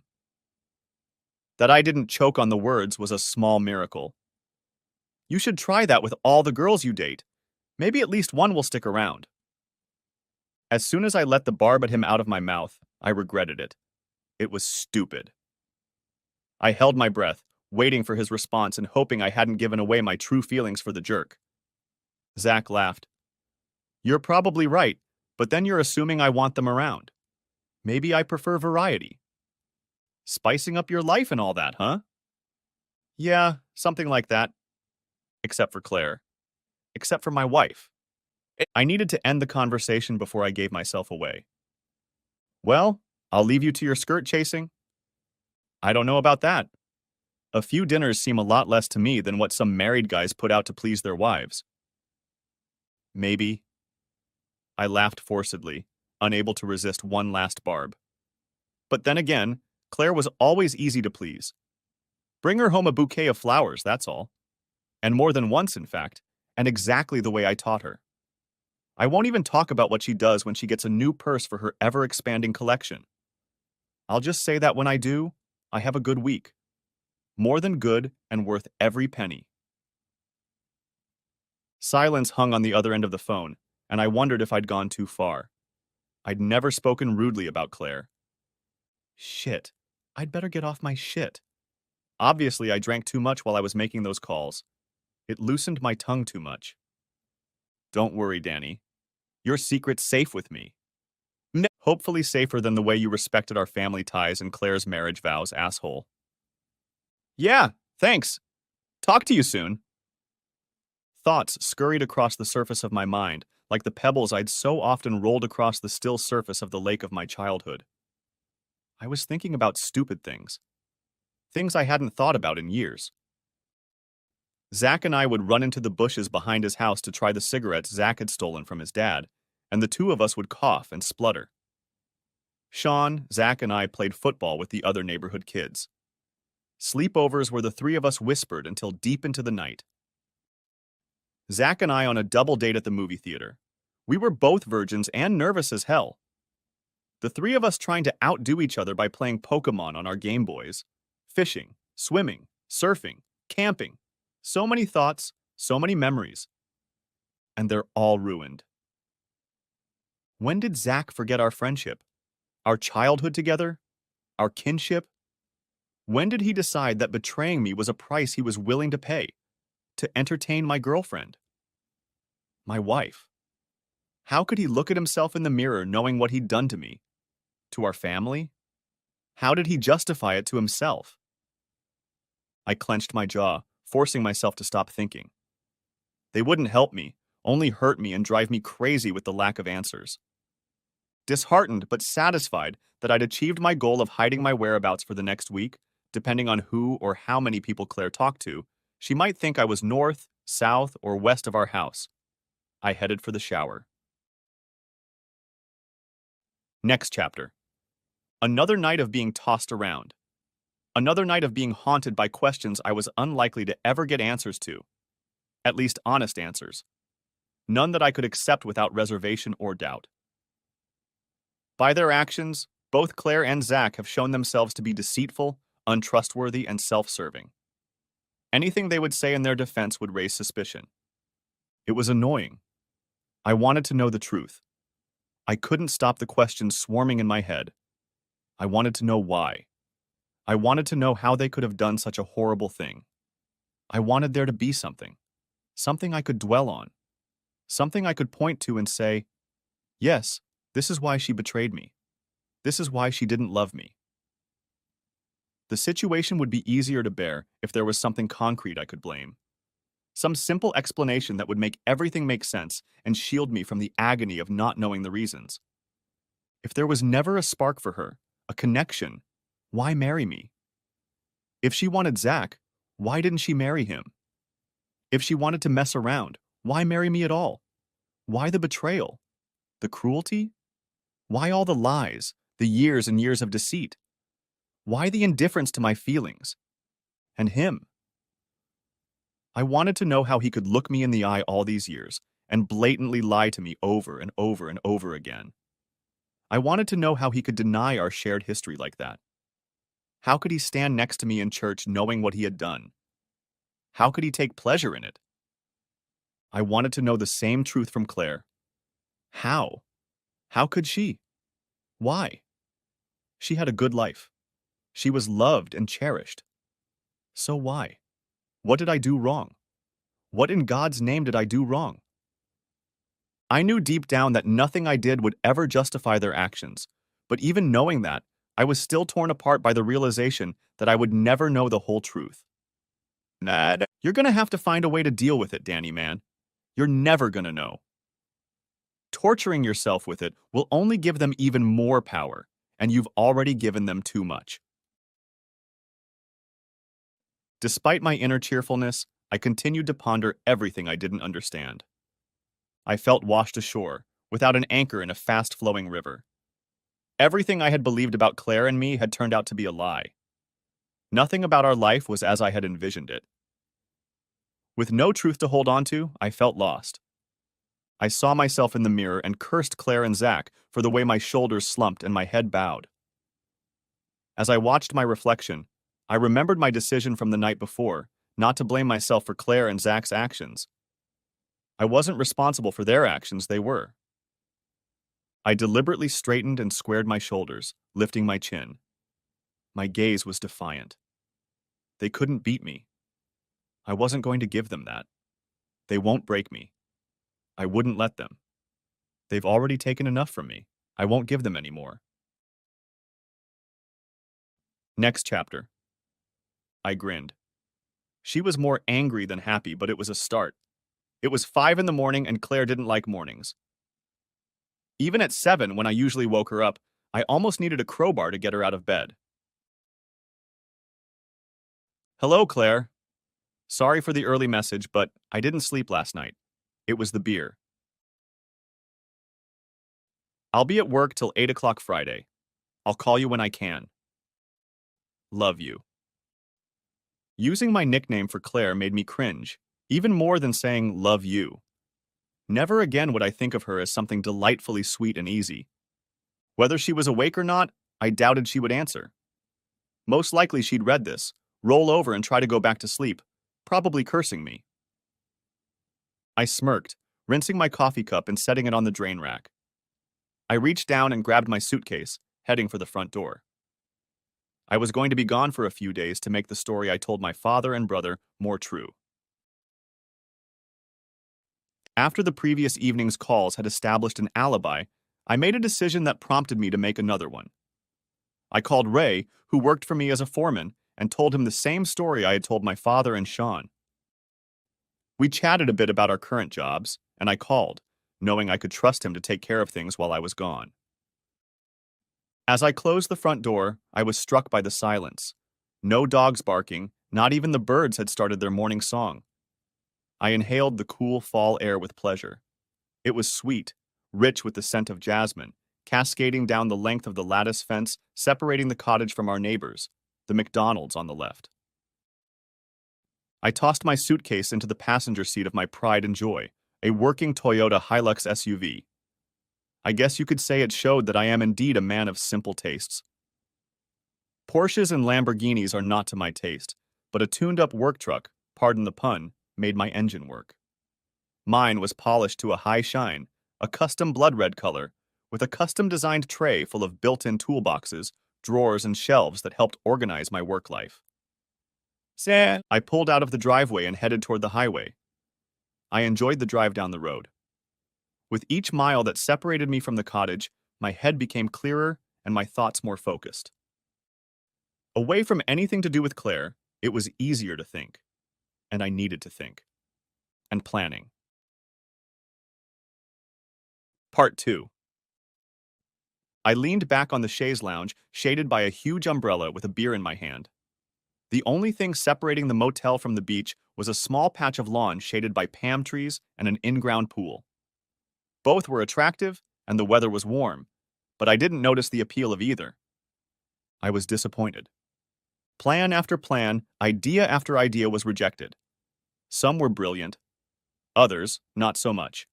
S1: That I didn't choke on the words was a small miracle. You should try that with all the girls you date. Maybe at least one will stick around. As soon as I let the barb at him out of my mouth, I regretted it. It was stupid. I held my breath, waiting for his response and hoping I hadn't given away my true feelings for the jerk. Zach laughed. You're probably right, but then you're assuming I want them around. Maybe I prefer variety. Spicing up your life and all that, huh? Yeah, something like that. Except for Claire. Except for my wife. I needed to end the conversation before I gave myself away. Well, I'll leave you to your skirt chasing. I don't know about that. A few dinners seem a lot less to me than what some married guys put out to please their wives. Maybe. I laughed forcedly, unable to resist one last barb. But then again, Claire was always easy to please. Bring her home a bouquet of flowers, that's all. And more than once, in fact, and exactly the way I taught her. I won't even talk about what she does when she gets a new purse for her ever-expanding collection. I'll just say that when I do, I have a good week. More than good and worth every penny. Silence hung on the other end of the phone, and I wondered if I'd gone too far. I'd never spoken rudely about Claire. Shit. I'd better get off my shit. Obviously, I drank too much while I was making those calls. It loosened my tongue too much. Don't worry, Danny. Your secret's safe with me. Hopefully safer than the way you respected our family ties and Claire's marriage vows, asshole. Yeah, thanks. Talk to you soon. Thoughts scurried across the surface of my mind, like the pebbles I'd so often rolled across the still surface of the lake of my childhood. I was thinking about stupid things. Things I hadn't thought about in years. Zach and I would run into the bushes behind his house to try the cigarettes Zach had stolen from his dad, and the two of us would cough and splutter. Sean, Zach, and I played football with the other neighborhood kids. Sleepovers where the three of us whispered until deep into the night. Zach and I on a double date at the movie theater. We were both virgins and nervous as hell. The three of us trying to outdo each other by playing Pokemon on our Game Boys. Fishing, swimming, surfing, camping. So many thoughts, so many memories. and they're all ruined. When did Zach forget our friendship? Our childhood together? Our kinship? When did he decide that betraying me was a price he was willing to pay to entertain my girlfriend? My wife. How could he look at himself in the mirror knowing what he'd done to me? To our family? How did he justify it to himself? I clenched my jaw, forcing myself to stop thinking. They wouldn't help me, only hurt me and drive me crazy with the lack of answers. Disheartened but satisfied that I'd achieved my goal of hiding my whereabouts for the next week, depending on who or how many people Claire talked to, she might think I was north, south, or west of our house. I headed for the shower. Next chapter. Another night of being tossed around. Another night of being haunted by questions I was unlikely to ever get answers to. At least honest answers. None that I could accept without reservation or doubt. By their actions, both Claire and Zach have shown themselves to be deceitful, untrustworthy, and self-serving. Anything they would say in their defense would raise suspicion. It was annoying. I wanted to know the truth. I couldn't stop the questions swarming in my head. I wanted to know why. I wanted to know how they could have done such a horrible thing. I wanted there to be something. Something I could dwell on. Something I could point to and say, yes, this is why she betrayed me. This is why she didn't love me. The situation would be easier to bear if there was something concrete I could blame. Some simple explanation that would make everything make sense and shield me from the agony of not knowing the reasons. If there was never a spark for her, a connection, why marry me? If she wanted Zach, why didn't she marry him? If she wanted to mess around, why marry me at all? Why the betrayal? The cruelty? Why all the lies, the years and years of deceit? Why the indifference to my feelings? And him? I wanted to know how he could look me in the eye all these years and blatantly lie to me over and over and over again. I wanted to know how he could deny our shared history like that. How could he stand next to me in church knowing what he had done? How could he take pleasure in it? I wanted to know the same truth from Claire. How? How could she? Why? She had a good life. She was loved and cherished. So why? What did I do wrong? What in God's name did I do wrong? I knew deep down that nothing I did would ever justify their actions, but even knowing that, I was still torn apart by the realization that I would never know the whole truth. Ned, you're gonna have to find a way to deal with it, Danny man. You're never gonna know. Torturing yourself with it will only give them even more power, and you've already given them too much. Despite my inner cheerfulness, I continued to ponder everything I didn't understand. I felt washed ashore, without an anchor in a fast-flowing river. Everything I had believed about Claire and me had turned out to be a lie. Nothing about our life was as I had envisioned it. With no truth to hold on to, I felt lost. I saw myself in the mirror and cursed Claire and Zach for the way my shoulders slumped and my head bowed. As I watched my reflection, I remembered my decision from the night before, not to blame myself for Claire and Zach's actions. I wasn't responsible for their actions, they were. I deliberately straightened and squared my shoulders, lifting my chin. My gaze was defiant. They couldn't beat me. I wasn't going to give them that. They won't break me. I wouldn't let them. They've already taken enough from me. I won't give them any more. Next chapter. I grinned. She was more angry than happy, but it was a start. It was 5 in the morning and Claire didn't like mornings. Even at 7, when I usually woke her up, I almost needed a crowbar to get her out of bed. Hello, Claire. Sorry for the early message, but I didn't sleep last night. It was the beer. I'll be at work till 8 o'clock Friday. I'll call you when I can. Love you. Using my nickname for Claire made me cringe, even more than saying love you. Never again would I think of her as something delightfully sweet and easy. Whether she was awake or not, I doubted she would answer. Most likely she'd read this, roll over and try to go back to sleep, probably cursing me. I smirked, rinsing my coffee cup and setting it on the drain rack. I reached down and grabbed my suitcase, heading for the front door. I was going to be gone for a few days to make the story I told my father and brother more true. After the previous evening's calls had established an alibi, I made a decision that prompted me to make another one. I called Ray, who worked for me as a foreman, and told him the same story I had told my father and Sean. We chatted a bit about our current jobs, and I called, knowing I could trust him to take care of things while I was gone. As I closed the front door, I was struck by the silence. No dogs barking, not even the birds had started their morning song. I inhaled the cool fall air with pleasure. It was sweet, rich with the scent of jasmine, cascading down the length of the lattice fence separating the cottage from our neighbors, the McDonald's on the left. I tossed my suitcase into the passenger seat of my pride and joy, a working Toyota Hilux SUV. I guess you could say it showed that I am indeed a man of simple tastes. Porsches and Lamborghinis are not to my taste, but a tuned-up work truck, pardon the pun, made my engine work. Mine was polished to a high shine, a custom blood red color, with a custom-designed tray full of built-in toolboxes, drawers, and shelves that helped organize my work life. I pulled out of the driveway and headed toward the highway. I enjoyed the drive down the road. With each mile that separated me from the cottage, my head became clearer and my thoughts more focused. Away from anything to do with Claire, it was easier to think. And I needed to think. And planning. Part 2. I leaned back on the chaise lounge, shaded by a huge umbrella with a beer in my hand. The only thing separating the motel from the beach was a small patch of lawn shaded by palm trees and an in-ground pool. Both were attractive, and the weather was warm, but I didn't notice the appeal of either. I was disappointed. Plan after plan, idea after idea was rejected. Some were brilliant, others not so much.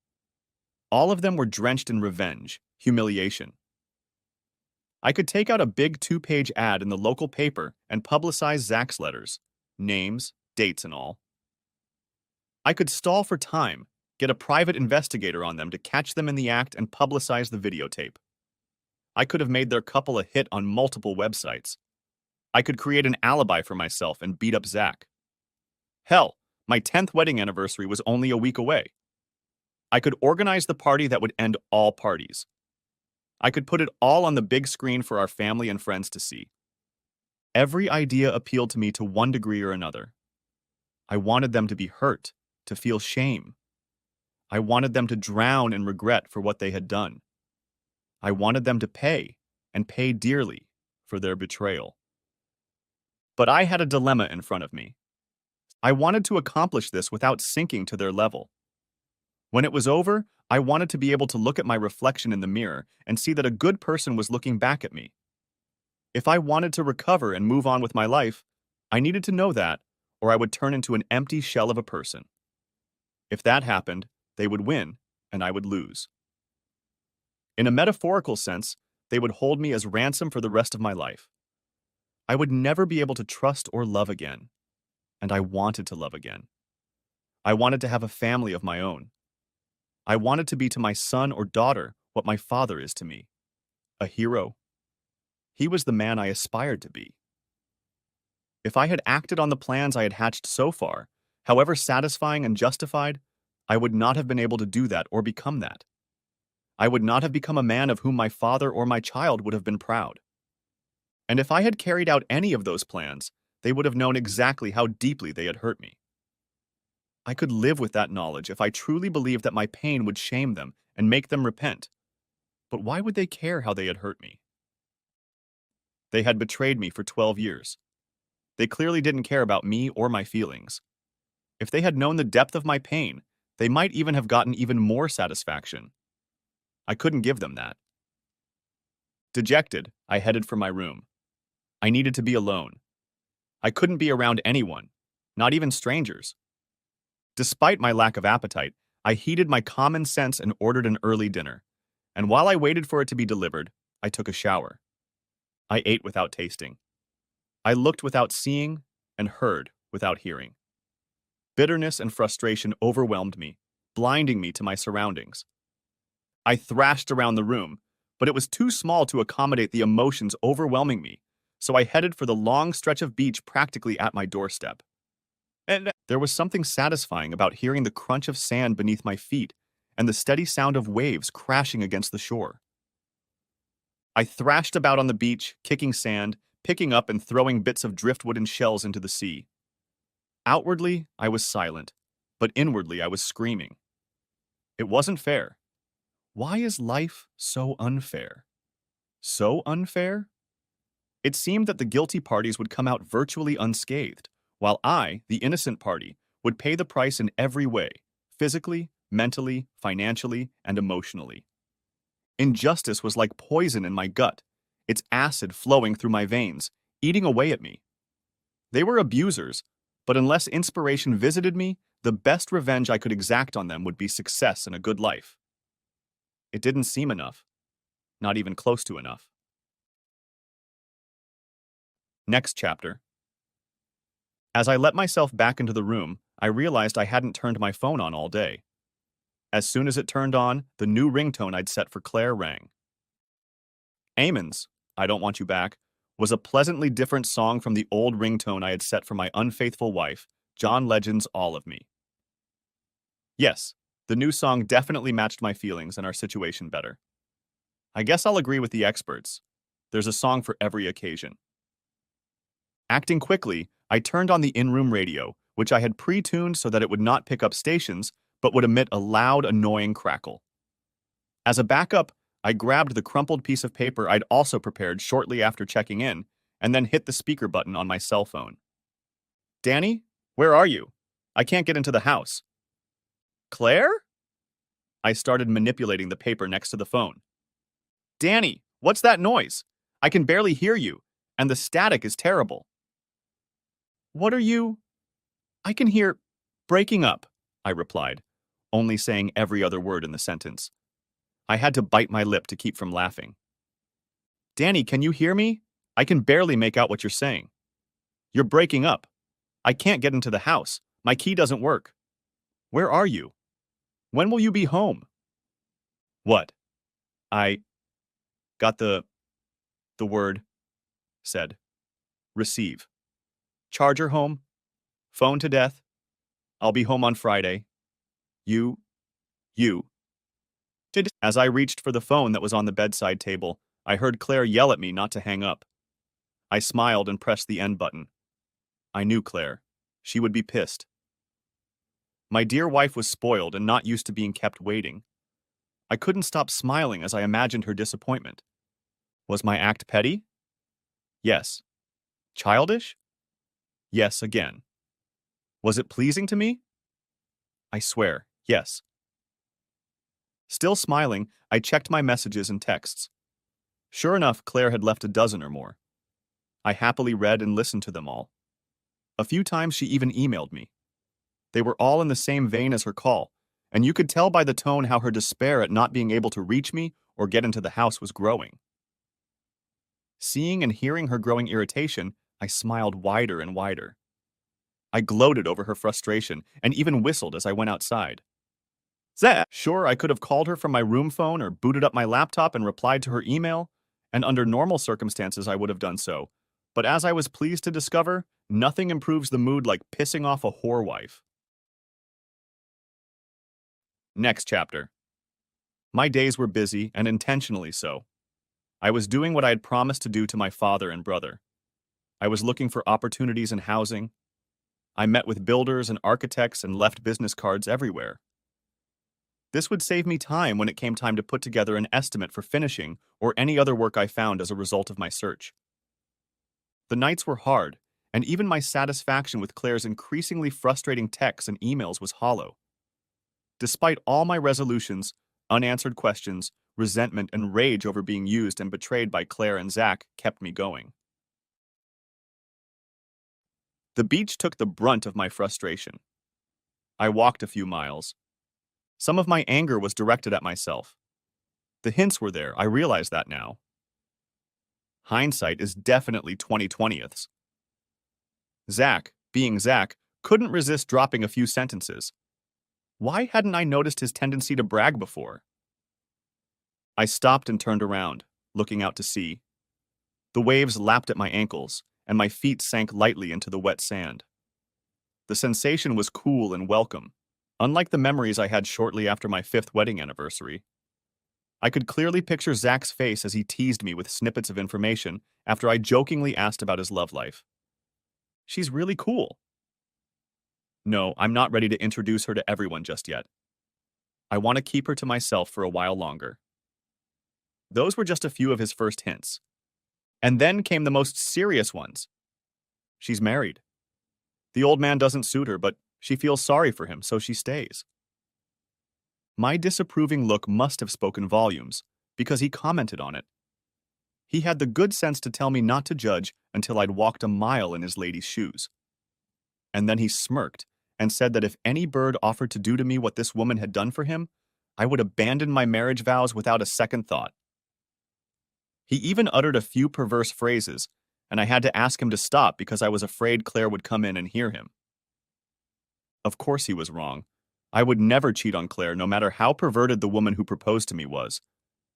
S1: All of them were drenched in revenge, humiliation. I could take out a big 2-page ad in the local paper and publicize Zach's letters, names, dates, and all. I could stall for time, get a private investigator on them to catch them in the act and publicize the videotape. I could have made their couple a hit on multiple websites. I could create an alibi for myself and beat up Zach. Hell, my 10th wedding anniversary was only a week away. I could organize the party that would end all parties. I could put it all on the big screen for our family and friends to see. Every idea appealed to me to one degree or another. I wanted them to be hurt, to feel shame. I wanted them to drown in regret for what they had done. I wanted them to pay, and pay dearly, for their betrayal. But I had a dilemma in front of me. I wanted to accomplish this without sinking to their level. When it was over, I wanted to be able to look at my reflection in the mirror and see that a good person was looking back at me. If I wanted to recover and move on with my life, I needed to know that, or I would turn into an empty shell of a person. If that happened, they would win, and I would lose. In a metaphorical sense, they would hold me as ransom for the rest of my life. I would never be able to trust or love again, and I wanted to love again. I wanted to have a family of my own. I wanted to be to my son or daughter what my father is to me, a hero. He was the man I aspired to be. If I had acted on the plans I had hatched so far, however satisfying and justified, I would not have been able to do that or become that. I would not have become a man of whom my father or my child would have been proud. And if I had carried out any of those plans, they would have known exactly how deeply they had hurt me. I could live with that knowledge if I truly believed that my pain would shame them and make them repent. But why would they care how they had hurt me? They had betrayed me for 12 years. They clearly didn't care about me or my feelings. If they had known the depth of my pain, they might even have gotten even more satisfaction. I couldn't give them that. Dejected, I headed for my room. I needed to be alone. I couldn't be around anyone, not even strangers. Despite my lack of appetite, I heeded my common sense and ordered an early dinner. And while I waited for it to be delivered, I took a shower. I ate without tasting. I looked without seeing and heard without hearing. Bitterness and frustration overwhelmed me, blinding me to my surroundings. I thrashed around the room, but it was too small to accommodate the emotions overwhelming me, so I headed for the long stretch of beach practically at my doorstep. And there was something satisfying about hearing the crunch of sand beneath my feet and the steady sound of waves crashing against the shore. I thrashed about on the beach, kicking sand, picking up and throwing bits of driftwood and shells into the sea. Outwardly, I was silent, but inwardly I was screaming. It wasn't fair. Why is life so unfair? So unfair? It seemed that the guilty parties would come out virtually unscathed, while I, the innocent party, would pay the price in every way, physically, mentally, financially, and emotionally. Injustice was like poison in my gut, its acid flowing through my veins, eating away at me. They were abusers, but unless inspiration visited me, the best revenge I could exact on them would be success and a good life. It didn't seem enough, not even close to enough. Next chapter. As I let myself back into the room, I realized I hadn't turned my phone on all day. As soon as it turned on, the new ringtone I'd set for Claire rang. Amon's I Don't Want You Back was a pleasantly different song from the old ringtone I had set for my unfaithful wife, John Legend's All of Me. Yes, the new song definitely matched my feelings and our situation better. I guess I'll agree with the experts. There's a song for every occasion. Acting quickly, I turned on the in-room radio, which I had pre-tuned so that it would not pick up stations, but would emit a loud, annoying crackle. As a backup, I grabbed the crumpled piece of paper I'd also prepared shortly after checking in, and then hit the speaker button on my cell phone. Danny, where are you? I can't get into the house. Claire? I started manipulating the paper next to the phone. Danny, what's that noise? I can barely hear you, and the static is terrible. What are you? I can hear breaking up, I replied, only saying every other word in the sentence. I had to bite my lip to keep from laughing. Danny, can you hear me? I can barely make out what you're saying. You're breaking up. I can't get into the house. My key doesn't work. Where are you? When will you be home? What? I got the word, said. Receive. Charger home. Phone to death. I'll be home on Friday. You. As I reached for the phone that was on the bedside table, I heard Claire yell at me not to hang up. I smiled and pressed the end button. I knew Claire. She would be pissed. My dear wife was spoiled and not used to being kept waiting. I couldn't stop smiling as I imagined her disappointment. Was my act petty? Yes. Childish? Yes, again. Was it pleasing to me? I swear, yes. Still smiling, I checked my messages and texts. Sure enough, Claire had left a dozen or more. I happily read and listened to them all. A few times she even emailed me. They were all in the same vein as her call, and you could tell by the tone how her despair at not being able to reach me or get into the house was growing. Seeing and hearing her growing irritation, I smiled wider and wider. I gloated over her frustration and even whistled as I went outside. Sure, I could have called her from my room phone or booted up my laptop and replied to her email, and under normal circumstances I would have done so. But as I was pleased to discover, nothing improves the mood like pissing off a whore wife. Next chapter. My days were busy, and intentionally so. I was doing what I had promised to do to my father and brother. I was looking for opportunities in housing. I met with builders and architects and left business cards everywhere. This would save me time when it came time to put together an estimate for finishing or any other work I found as a result of my search. The nights were hard, and even my satisfaction with Claire's increasingly frustrating texts and emails was hollow. Despite all my resolutions, unanswered questions, resentment, and rage over being used and betrayed by Claire and Zach kept me going. The beach took the brunt of my frustration. I walked a few miles. Some of my anger was directed at myself. The hints were there, I realize that now. Hindsight is definitely 20/20ths. Zach, being Zach, couldn't resist dropping a few sentences. Why hadn't I noticed his tendency to brag before? I stopped and turned around, looking out to sea. The waves lapped at my ankles, and my feet sank lightly into the wet sand. The sensation was cool and welcome, unlike the memories I had shortly after my 5th wedding anniversary. I could clearly picture Zach's face as he teased me with snippets of information after I jokingly asked about his love life. She's really cool. No, I'm not ready to introduce her to everyone just yet. I want to keep her to myself for a while longer. Those were just a few of his first hints. And then came the most serious ones. She's married. The old man doesn't suit her, but she feels sorry for him, so she stays. My disapproving look must have spoken volumes, because he commented on it. He had the good sense to tell me not to judge until I'd walked a mile in his lady's shoes. And then he smirked and said that if any bird offered to do to me what this woman had done for him, I would abandon my marriage vows without a second thought. He even uttered a few perverse phrases, and I had to ask him to stop because I was afraid Claire would come in and hear him. Of course he was wrong. I would never cheat on Claire, no matter how perverted the woman who proposed to me was,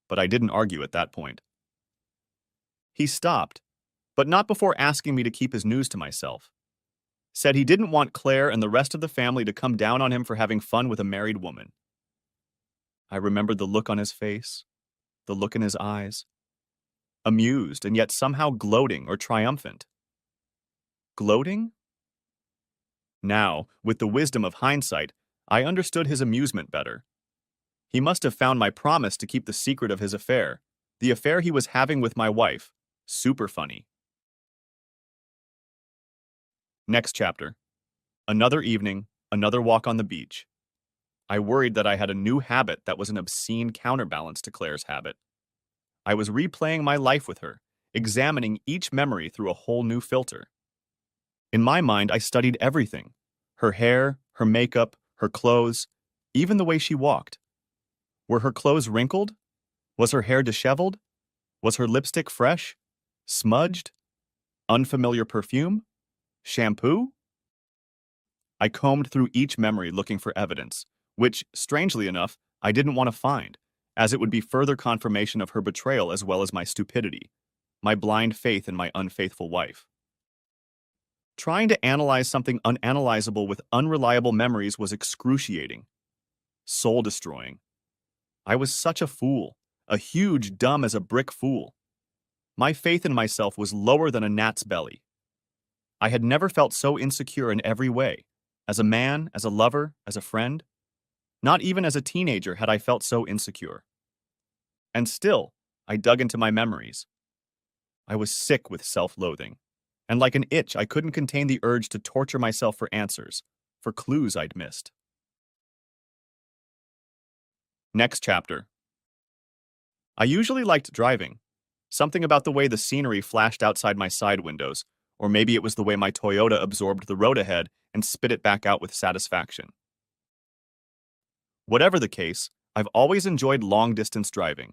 S1: but I didn't argue at that point. He stopped, but not before asking me to keep his news to myself. Said he didn't want Claire and the rest of the family to come down on him for having fun with a married woman. I remembered the look on his face, the look in his eyes. Amused and yet somehow gloating or triumphant. Gloating? Now, with the wisdom of hindsight, I understood his amusement better. He must have found my promise to keep the secret of his affair, the affair he was having with my wife, super funny. Next chapter. Another evening, another walk on the beach. I worried that I had a new habit that was an obscene counterbalance to Claire's habit. I was replaying my life with her, examining each memory through a whole new filter. In my mind, I studied everything. Her hair, her makeup, her clothes, even the way she walked. Were her clothes wrinkled? Was her hair disheveled? Was her lipstick fresh? Smudged? Unfamiliar perfume? Shampoo? I combed through each memory looking for evidence, which, strangely enough, I didn't want to find, as it would be further confirmation of her betrayal as well as my stupidity, my blind faith in my unfaithful wife. Trying to analyze something unanalyzable with unreliable memories was excruciating, soul-destroying. I was such a fool, a huge dumb as a brick fool. My faith in myself was lower than a gnat's belly. I had never felt so insecure in every way, as a man, as a lover, as a friend. Not even as a teenager had I felt so insecure. And still, I dug into my memories. I was sick with self-loathing, and like an itch, I couldn't contain the urge to torture myself for answers, for clues I'd missed. Next chapter. I usually liked driving. Something about the way the scenery flashed outside my side windows, or maybe it was the way my Toyota absorbed the road ahead and spit it back out with satisfaction. Whatever the case, I've always enjoyed long-distance driving.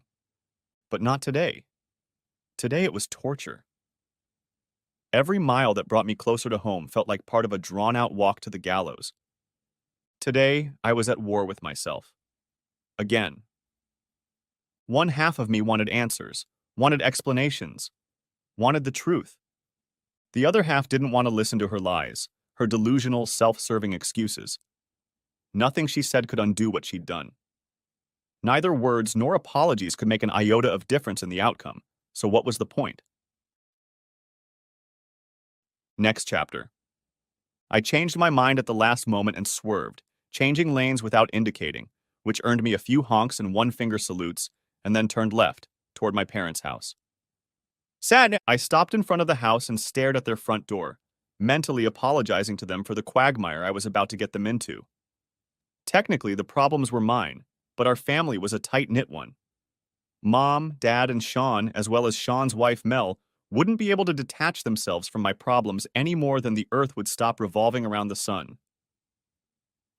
S1: But not today. Today it was torture. Every mile that brought me closer to home felt like part of a drawn-out walk to the gallows. Today, I was at war with myself. Again. One half of me wanted answers, wanted explanations, wanted the truth. The other half didn't want to listen to her lies, her delusional, self-serving excuses. Nothing she said could undo what she'd done. Neither words nor apologies could make an iota of difference in the outcome, so what was the point? Next chapter. I changed my mind at the last moment and swerved, changing lanes without indicating, which earned me a few honks and one-finger salutes, and then turned left, toward my parents' house. Sad. I stopped in front of the house and stared at their front door, mentally apologizing to them for the quagmire I was about to get them into. Technically, the problems were mine, but our family was a tight-knit one. Mom, Dad, and Sean, as well as Sean's wife Mel, wouldn't be able to detach themselves from my problems any more than the earth would stop revolving around the sun.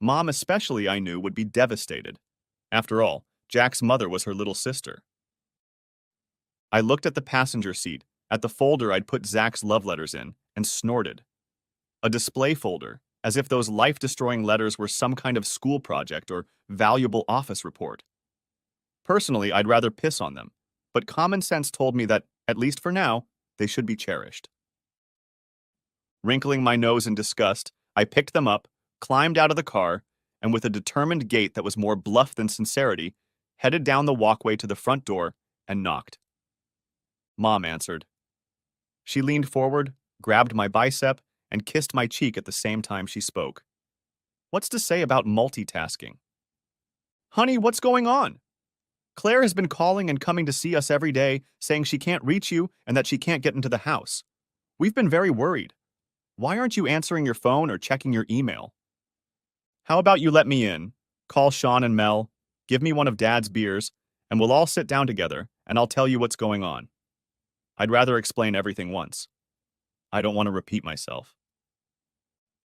S1: Mom especially, I knew, would be devastated. After all, Jack's mother was her little sister. I looked at the passenger seat, at the folder I'd put Zach's love letters in, and snorted. A display folder, as if those life-destroying letters were some kind of school project or valuable office report. Personally, I'd rather piss on them, but common sense told me that, at least for now, they should be cherished. Wrinkling my nose in disgust, I picked them up, climbed out of the car, and with a determined gait that was more bluff than sincerity, headed down the walkway to the front door and knocked. Mom answered. She leaned forward, grabbed my bicep, and kissed my cheek at the same time she spoke. What's to say about multitasking? Honey, what's going on? Claire has been calling and coming to see us every day, saying she can't reach you and that she can't get into the house. We've been very worried. Why aren't you answering your phone or checking your email? How about you let me in, call Sean and Mel, give me one of Dad's beers, and we'll all sit down together, and I'll tell you what's going on. I'd rather explain everything once. I don't want to repeat myself.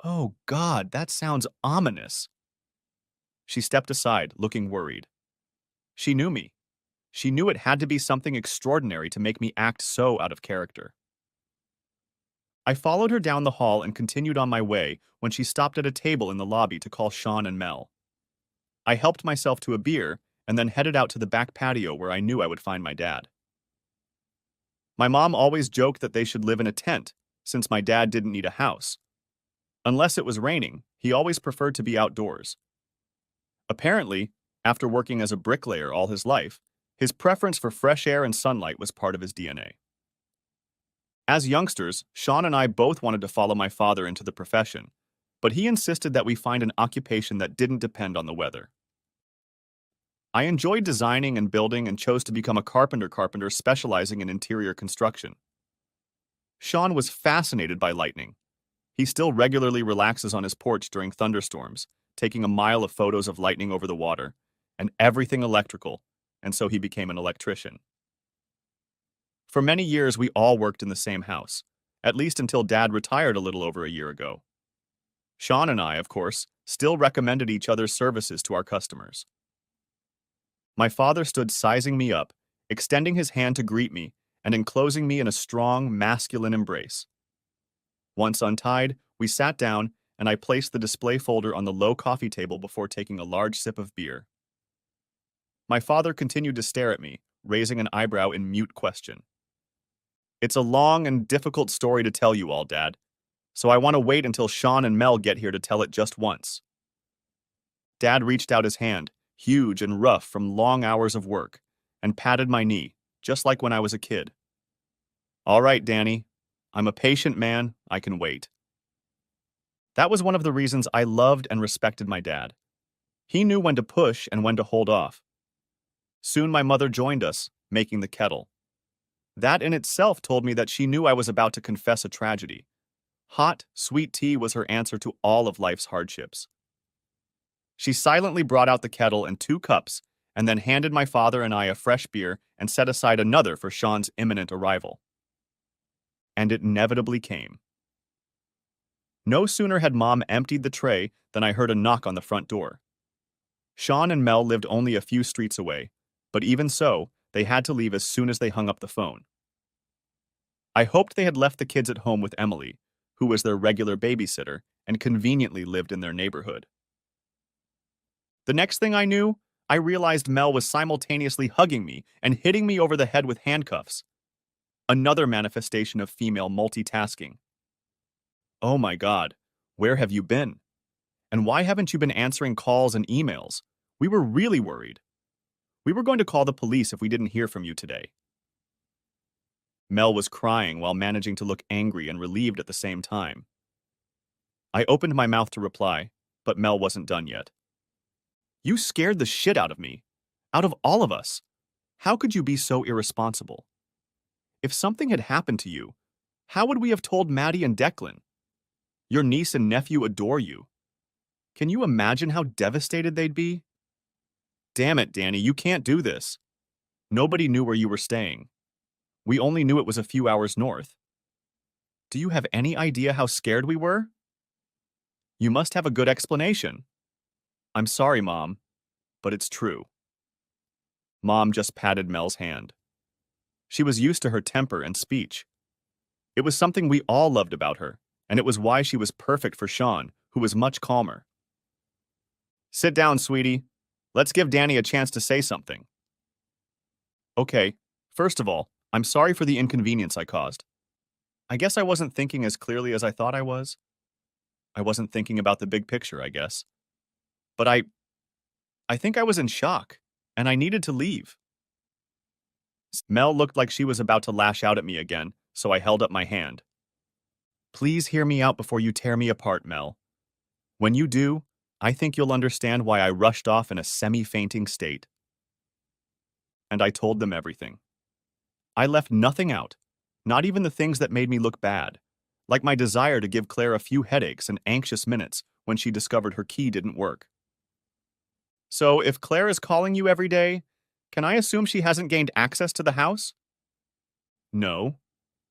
S1: Oh, God, that sounds ominous. She stepped aside, looking worried. She knew me. She knew it had to be something extraordinary to make me act so out of character. I followed her down the hall and continued on my way when she stopped at a table in the lobby to call Sean and Mel. I helped myself to a beer and then headed out to the back patio where I knew I would find my dad. My mom always joked that they should live in a tent, since my dad didn't need a house. Unless it was raining, he always preferred to be outdoors. Apparently, after working as a bricklayer all his life, his preference for fresh air and sunlight was part of his DNA. As youngsters, Sean and I both wanted to follow my father into the profession, but he insisted that we find an occupation that didn't depend on the weather. I enjoyed designing and building and chose to become a carpenter specializing in interior construction. Sean was fascinated by lightning. He still regularly relaxes on his porch during thunderstorms, taking a mile of photos of lightning over the water, and everything electrical, and so he became an electrician. For many years, we all worked in the same house, at least until Dad retired a little over a year ago. Sean and I, of course, still recommended each other's services to our customers. My father stood sizing me up, extending his hand to greet me, and enclosing me in a strong, masculine embrace. Once untied, we sat down, and I placed the display folder on the low coffee table before taking a large sip of beer. My father continued to stare at me, raising an eyebrow in mute question. It's a long and difficult story to tell you all, Dad, so I want to wait until Sean and Mel get here to tell it just once. Dad reached out his hand, huge and rough from long hours of work, and patted my knee, just like when I was a kid. All right, Danny. I'm a patient man. I can wait. That was one of the reasons I loved and respected my dad. He knew when to push and when to hold off. Soon my mother joined us, making the kettle. That in itself told me that she knew I was about to confess a tragedy. Hot, sweet tea was her answer to all of life's hardships. She silently brought out the kettle and 2 cups, and then handed my father and I a fresh beer and set aside another for Sean's imminent arrival. And it inevitably came. No sooner had Mom emptied the tray than I heard a knock on the front door. Sean and Mel lived only a few streets away, but even so, they had to leave as soon as they hung up the phone. I hoped they had left the kids at home with Emily, who was their regular babysitter and conveniently lived in their neighborhood. The next thing I knew, I realized Mel was simultaneously hugging me and hitting me over the head with handcuffs. Another manifestation of female multitasking. Oh my God, where have you been? And why haven't you been answering calls and emails? We were really worried. We were going to call the police if we didn't hear from you today. Mel was crying while managing to look angry and relieved at the same time. I opened my mouth to reply, but Mel wasn't done yet. You scared the shit out of me. Out of all of us. How could you be so irresponsible? If something had happened to you, how would we have told Maddie and Declan? Your niece and nephew adore you. Can you imagine how devastated they'd be? Damn it, Danny, you can't do this. Nobody knew where you were staying. We only knew it was a few hours north. Do you have any idea how scared we were? You must have a good explanation. I'm sorry, Mom, but it's true. Mom just patted Mel's hand. She was used to her temper and speech. It was something we all loved about her, and it was why she was perfect for Sean, who was much calmer. Sit down, sweetie. Let's give Danny a chance to say something. Okay, first of all, I'm sorry for the inconvenience I caused. I guess I wasn't thinking as clearly as I thought I was. I wasn't thinking about the big picture, I guess. But I think I was in shock, and I needed to leave. Mel looked like she was about to lash out at me again, so I held up my hand. Please hear me out before you tear me apart, Mel. When you do, I think you'll understand why I rushed off in a semi-fainting state. And I told them everything. I left nothing out, not even the things that made me look bad, like my desire to give Claire a few headaches and anxious minutes when she discovered her key didn't work. So, if Claire is calling you every day, can I assume she hasn't gained access to the house? No.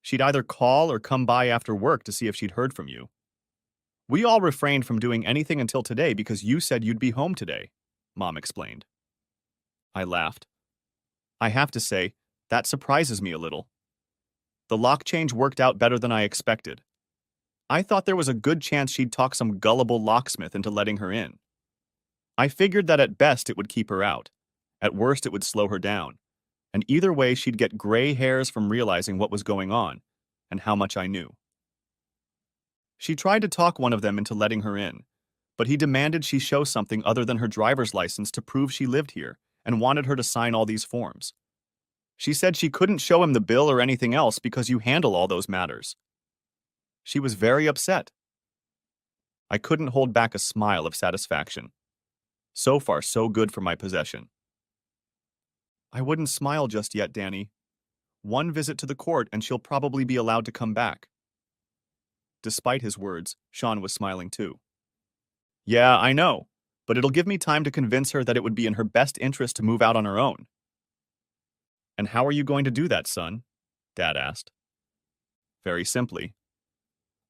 S1: She'd either call or come by after work to see if she'd heard from you. We all refrained from doing anything until today because you said you'd be home today, Mom explained. I laughed. I have to say, that surprises me a little. The lock change worked out better than I expected. I thought there was a good chance she'd talk some gullible locksmith into letting her in. I figured that at best it would keep her out. At worst it would slow her down. And either way she'd get gray hairs from realizing what was going on and how much I knew. She tried to talk one of them into letting her in, but he demanded she show something other than her driver's license to prove she lived here and wanted her to sign all these forms. She said she couldn't show him the bill or anything else because you handle all those matters. She was very upset. I couldn't hold back a smile of satisfaction. So far, so good for my possession. I wouldn't smile just yet, Danny. One visit to the court and she'll probably be allowed to come back. Despite his words, Sean was smiling too. Yeah, I know, but it'll give me time to convince her that it would be in her best interest to move out on her own. And how are you going to do that, son? Dad asked. Very simply.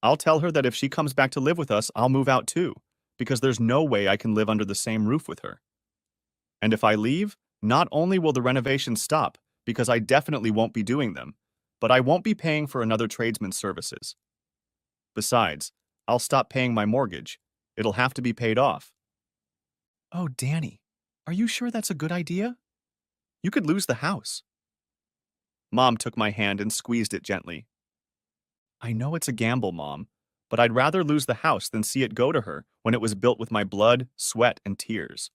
S1: I'll tell her that if she comes back to live with us, I'll move out too, because there's no way I can live under the same roof with her. And if I leave, not only will the renovations stop, because I definitely won't be doing them, but I won't be paying for another tradesman's services. Besides, I'll stop paying my mortgage. It'll have to be paid off. Oh, Danny, are you sure that's a good idea? You could lose the house. Mom took my hand and squeezed it gently. I know it's a gamble, Mom, but I'd rather lose the house than see it go to her when it was built with my blood, sweat, and tears.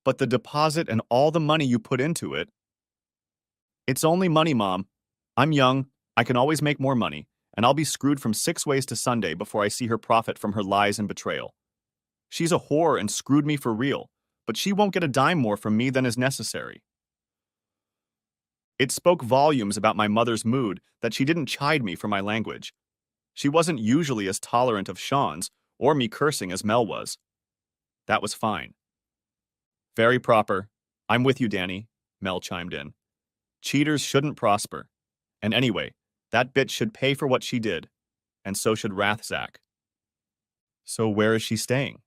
S1: But the deposit and all the money you put into it. It's only money, Mom. I'm young, I can always make more money, and I'll be screwed from 6 ways to Sunday before I see her profit from her lies and betrayal. She's a whore and screwed me for real, but she won't get a dime more from me than is necessary. It spoke volumes about my mother's mood that she didn't chide me for my language. She wasn't usually as tolerant of Sean's or me cursing as Mel was. That was fine. Very proper. I'm with you, Danny, Mel chimed in. Cheaters shouldn't prosper. And anyway, that bitch should pay for what she did, and so should Rathzak. So where is she staying?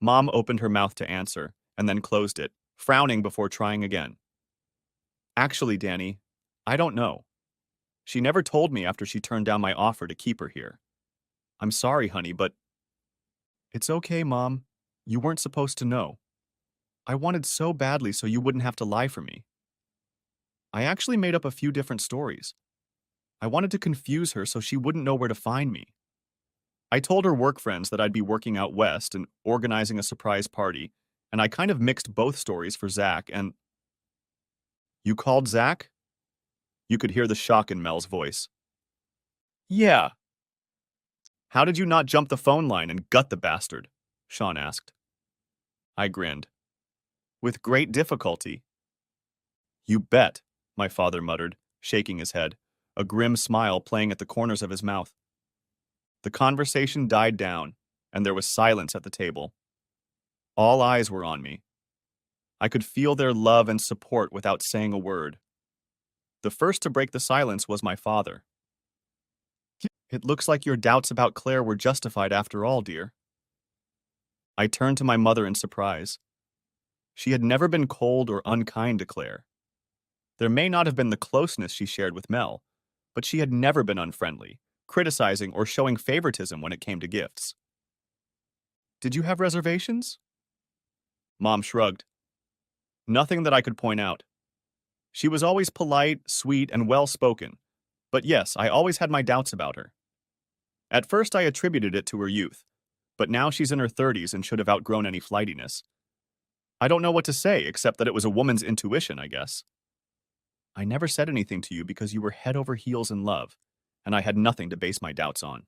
S1: Mom opened her mouth to answer, and then closed it, frowning before trying again. Actually, Danny, I don't know. She never told me after she turned down my offer to keep her here. I'm sorry, honey, but... It's okay, Mom. You weren't supposed to know. I wanted so badly so you wouldn't have to lie for me. I actually made up a few different stories. I wanted to confuse her so she wouldn't know where to find me. I told her work friends that I'd be working out west and organizing a surprise party, and I kind of mixed both stories for Zach and... You called Zach? You could hear the shock in Mel's voice. Yeah. How did you not jump the phone line and gut the bastard? Sean asked. I grinned. With great difficulty. You bet, my father muttered, shaking his head, a grim smile playing at the corners of his mouth. The conversation died down, and there was silence at the table. All eyes were on me. I could feel their love and support without saying a word. The first to break the silence was my father. It looks like your doubts about Claire were justified after all, dear. I turned to my mother in surprise. She had never been cold or unkind to Claire. There may not have been the closeness she shared with Mel, but she had never been unfriendly, criticizing, or showing favoritism when it came to gifts. Did you have reservations? Mom shrugged. Nothing that I could point out. She was always polite, sweet, and well-spoken. But yes, I always had my doubts about her. At first I attributed it to her youth, but now she's in her 30s and should have outgrown any flightiness. I don't know what to say except that it was a woman's intuition, I guess. I never said anything to you because you were head over heels in love, and I had nothing to base my doubts on.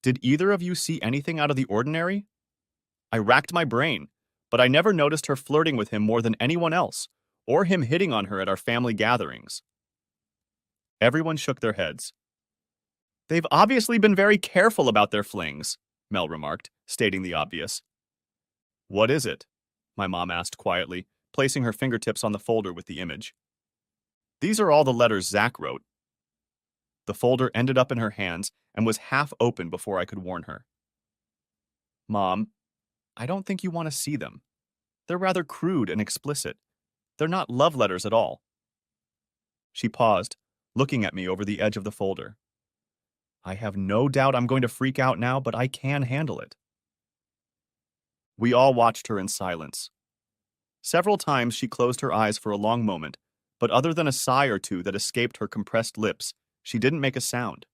S1: Did either of you see anything out of the ordinary? I racked my brain, but I never noticed her flirting with him more than anyone else, or him hitting on her at our family gatherings. Everyone shook their heads. They've obviously been very careful about their flings, Mel remarked, stating the obvious. What is it? My mom asked quietly, placing her fingertips on the folder with the image. These are all the letters Zach wrote. The folder ended up in her hands and was half open before I could warn her. Mom, I don't think you want to see them. They're rather crude and explicit. They're not love letters at all. She paused, looking at me over the edge of the folder. I have no doubt I'm going to freak out now, but I can handle it. We all watched her in silence. Several times she closed her eyes for a long moment, but other than a sigh or two that escaped her compressed lips, she didn't make a sound.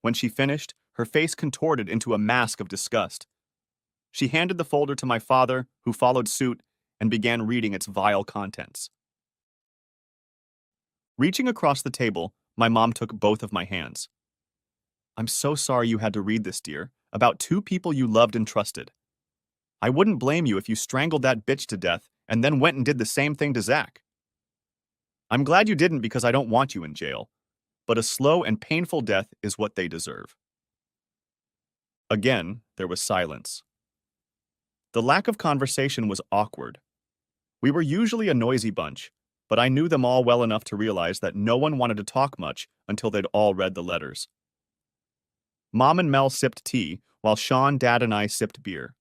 S1: When she finished, her face contorted into a mask of disgust. She handed the folder to my father, who followed suit, and began reading its vile contents. Reaching across the table, my mom took both of my hands. I'm so sorry you had to read this, dear, about two people you loved and trusted. I wouldn't blame you if you strangled that bitch to death and then went and did the same thing to Zach. I'm glad you didn't because I don't want you in jail, but a slow and painful death is what they deserve. Again, there was silence. The lack of conversation was awkward. We were usually a noisy bunch, but I knew them all well enough to realize that no one wanted to talk much until they'd all read the letters. Mom and Mel sipped tea, while Sean, Dad, and I sipped beer.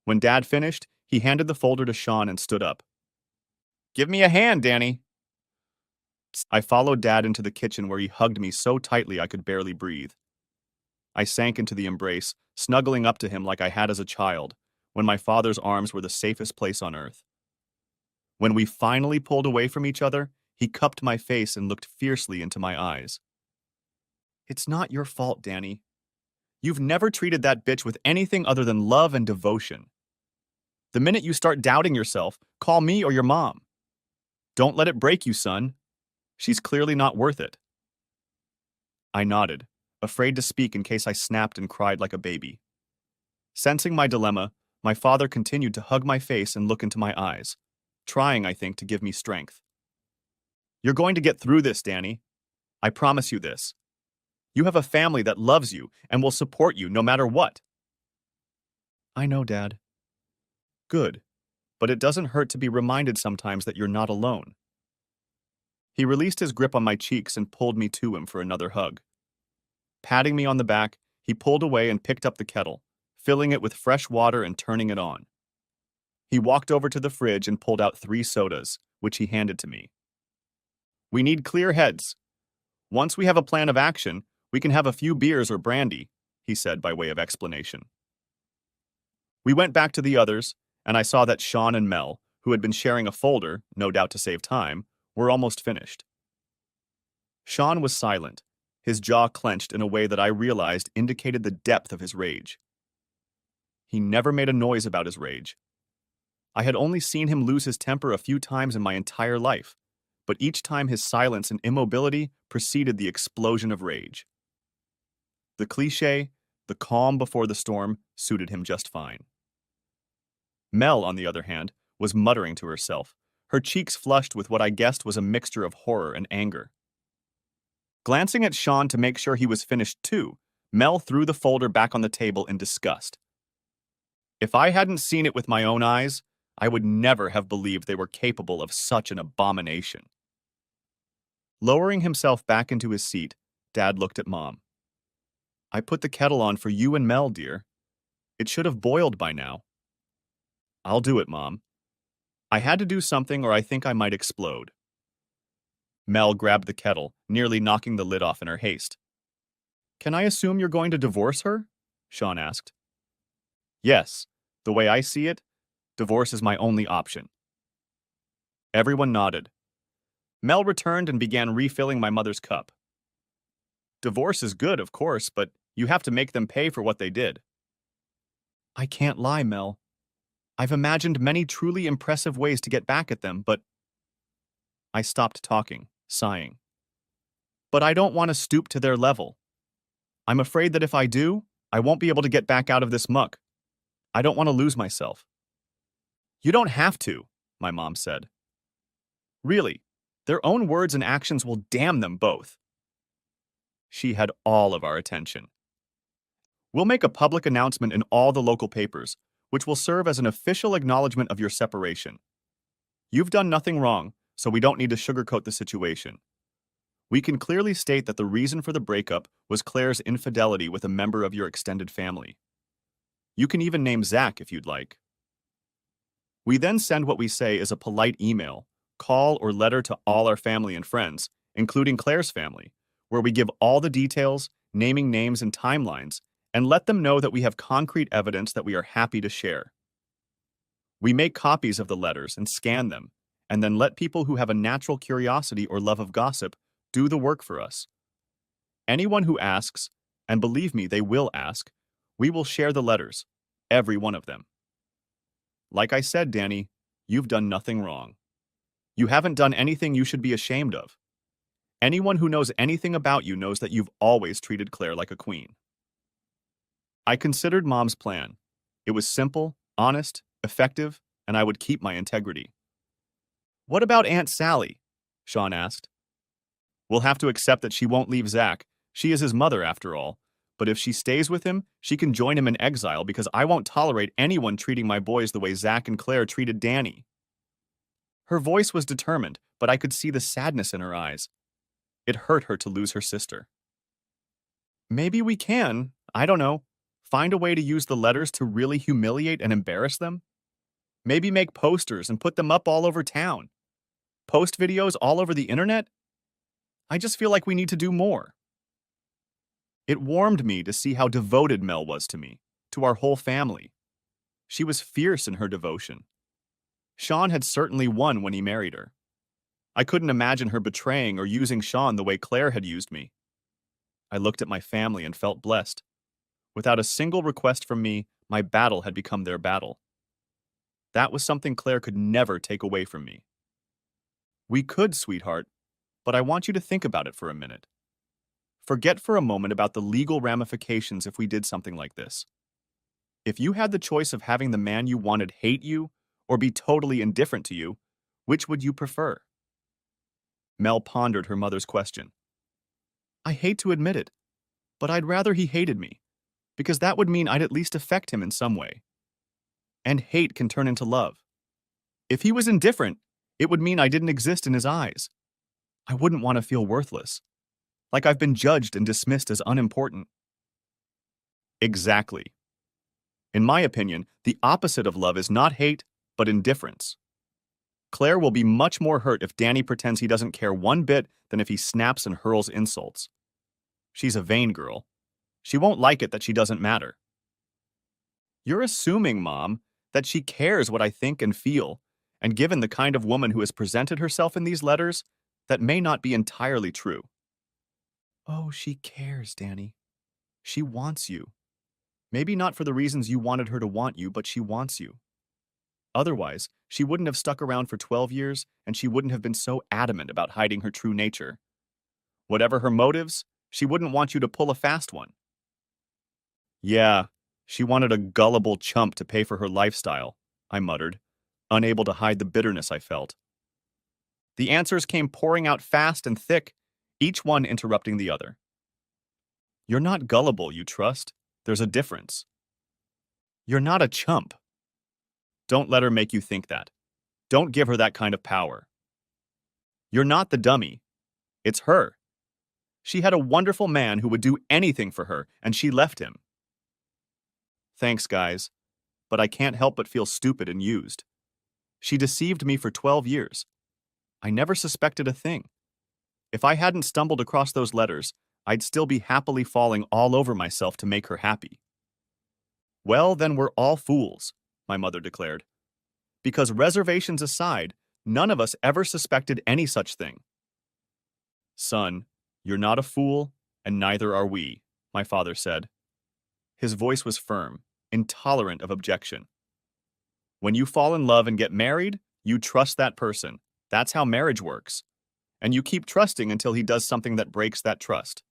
S1: When Dad finished, he handed the folder to Sean and stood up. Give me a hand, Danny. I followed Dad into the kitchen where he hugged me so tightly I could barely breathe. I sank into the embrace, snuggling up to him like I had as a child, when my father's arms were the safest place on earth. When we finally pulled away from each other, he cupped my face and looked fiercely into my eyes. It's not your fault, Danny. You've never treated that bitch with anything other than love and devotion. The minute you start doubting yourself, call me or your mom. Don't let it break you, son. She's clearly not worth it. I nodded, afraid to speak in case I snapped and cried like a baby. Sensing my dilemma, my father continued to hug my face and look into my eyes, trying, I think, to give me strength. You're going to get through this, Danny. I promise you this. You have a family that loves you and will support you no matter what. I know, Dad. Good, but it doesn't hurt to be reminded sometimes that you're not alone. He released his grip on my cheeks and pulled me to him for another hug. Patting me on the back, he pulled away and picked up the kettle, filling it with fresh water and turning it on. He walked over to the fridge and pulled out 3 sodas, which he handed to me. We need clear heads. Once we have a plan of action, we can have a few beers or brandy, he said by way of explanation. We went back to the others, and I saw that Sean and Mel, who had been sharing a folder, no doubt to save time, were almost finished. Sean was silent, his jaw clenched in a way that I realized indicated the depth of his rage. He never made a noise about his rage. I had only seen him lose his temper a few times in my entire life, but each time his silence and immobility preceded the explosion of rage. The cliché, the calm before the storm, suited him just fine. Mel, on the other hand, was muttering to herself, her cheeks flushed with what I guessed was a mixture of horror and anger. Glancing at Sean to make sure he was finished too, Mel threw the folder back on the table in disgust. If I hadn't seen it with my own eyes, I would never have believed they were capable of such an abomination. Lowering himself back into his seat, Dad looked at Mom. I put the kettle on for you and Mel, dear. It should have boiled by now. I'll do it, Mom. I had to do something or I think I might explode. Mel grabbed the kettle, nearly knocking the lid off in her haste. Can I assume you're going to divorce her? Sean asked. Yes. The way I see it, divorce is my only option. Everyone nodded. Mel returned and began refilling my mother's cup. Divorce is good, of course, but you have to make them pay for what they did. I can't lie, Mel. I've imagined many truly impressive ways to get back at them, but I stopped talking, sighing. But I don't want to stoop to their level. I'm afraid that if I do, I won't be able to get back out of this muck. I don't want to lose myself. You don't have to, my mom said. Really, their own words and actions will damn them both. She had all of our attention. We'll make a public announcement in all the local papers, which will serve as an official acknowledgement of your separation. You've done nothing wrong, so we don't need to sugarcoat the situation. We can clearly state that the reason for the breakup was Claire's infidelity with a member of your extended family. You can even name Zach if you'd like. We then send what we say is a polite email, call, or letter to all our family and friends, including Claire's family, where we give all the details, naming names and timelines, and let them know that we have concrete evidence that we are happy to share. We make copies of the letters and scan them, and then let people who have a natural curiosity or love of gossip do the work for us. Anyone who asks, and believe me, they will ask, we will share the letters, every one of them. Like I said, Danny, you've done nothing wrong. You haven't done anything you should be ashamed of. Anyone who knows anything about you knows that you've always treated Claire like a queen. I considered Mom's plan. It was simple, honest, effective, and I would keep my integrity. What about Aunt Sally? Sean asked. We'll have to accept that she won't leave Zach. She is his mother, after all. But if she stays with him, she can join him in exile because I won't tolerate anyone treating my boys the way Zach and Claire treated Danny. Her voice was determined, but I could see the sadness in her eyes. It hurt her to lose her sister. Maybe we can, I don't know, find a way to use the letters to really humiliate and embarrass them? Maybe make posters and put them up all over town. Post videos all over the internet? I just feel like we need to do more. It warmed me to see how devoted Mel was to me, to our whole family. She was fierce in her devotion. Sean had certainly won when he married her. I couldn't imagine her betraying or using Sean the way Claire had used me. I looked at my family and felt blessed. Without a single request from me, my battle had become their battle. That was something Claire could never take away from me. We could, sweetheart, but I want you to think about it for a minute. Forget for a moment about the legal ramifications if we did something like this. If you had the choice of having the man you wanted hate you or be totally indifferent to you, which would you prefer? Mel pondered her mother's question. I hate to admit it, but I'd rather he hated me, because that would mean I'd at least affect him in some way. And hate can turn into love. If he was indifferent, it would mean I didn't exist in his eyes. I wouldn't want to feel worthless, like I've been judged and dismissed as unimportant. Exactly. In my opinion, the opposite of love is not hate, but indifference. Claire will be much more hurt if Danny pretends he doesn't care one bit than if he snaps and hurls insults. She's a vain girl. She won't like it that she doesn't matter. You're assuming, Mom, that she cares what I think and feel, and given the kind of woman who has presented herself in these letters, that may not be entirely true. Oh, she cares, Danny. She wants you. Maybe not for the reasons you wanted her to want you, but she wants you. Otherwise, she wouldn't have stuck around for 12 years, and she wouldn't have been so adamant about hiding her true nature. Whatever her motives, she wouldn't want you to pull a fast one. Yeah, she wanted a gullible chump to pay for her lifestyle, I muttered, unable to hide the bitterness I felt. The answers came pouring out fast and thick, each one interrupting the other. You're not gullible, you trust. There's a difference. You're not a chump. Don't let her make you think that. Don't give her that kind of power. You're not the dummy. It's her. She had a wonderful man who would do anything for her, and she left him. Thanks, guys, but I can't help but feel stupid and used. She deceived me for 12 years. I never suspected a thing. If I hadn't stumbled across those letters, I'd still be happily falling all over myself to make her happy. Well, then we're all fools, my mother declared. Because reservations aside, none of us ever suspected any such thing. Son, you're not a fool, and neither are we, my father said. His voice was firm, intolerant of objection. When you fall in love and get married, you trust that person. That's how marriage works. And you keep trusting until he does something that breaks that trust.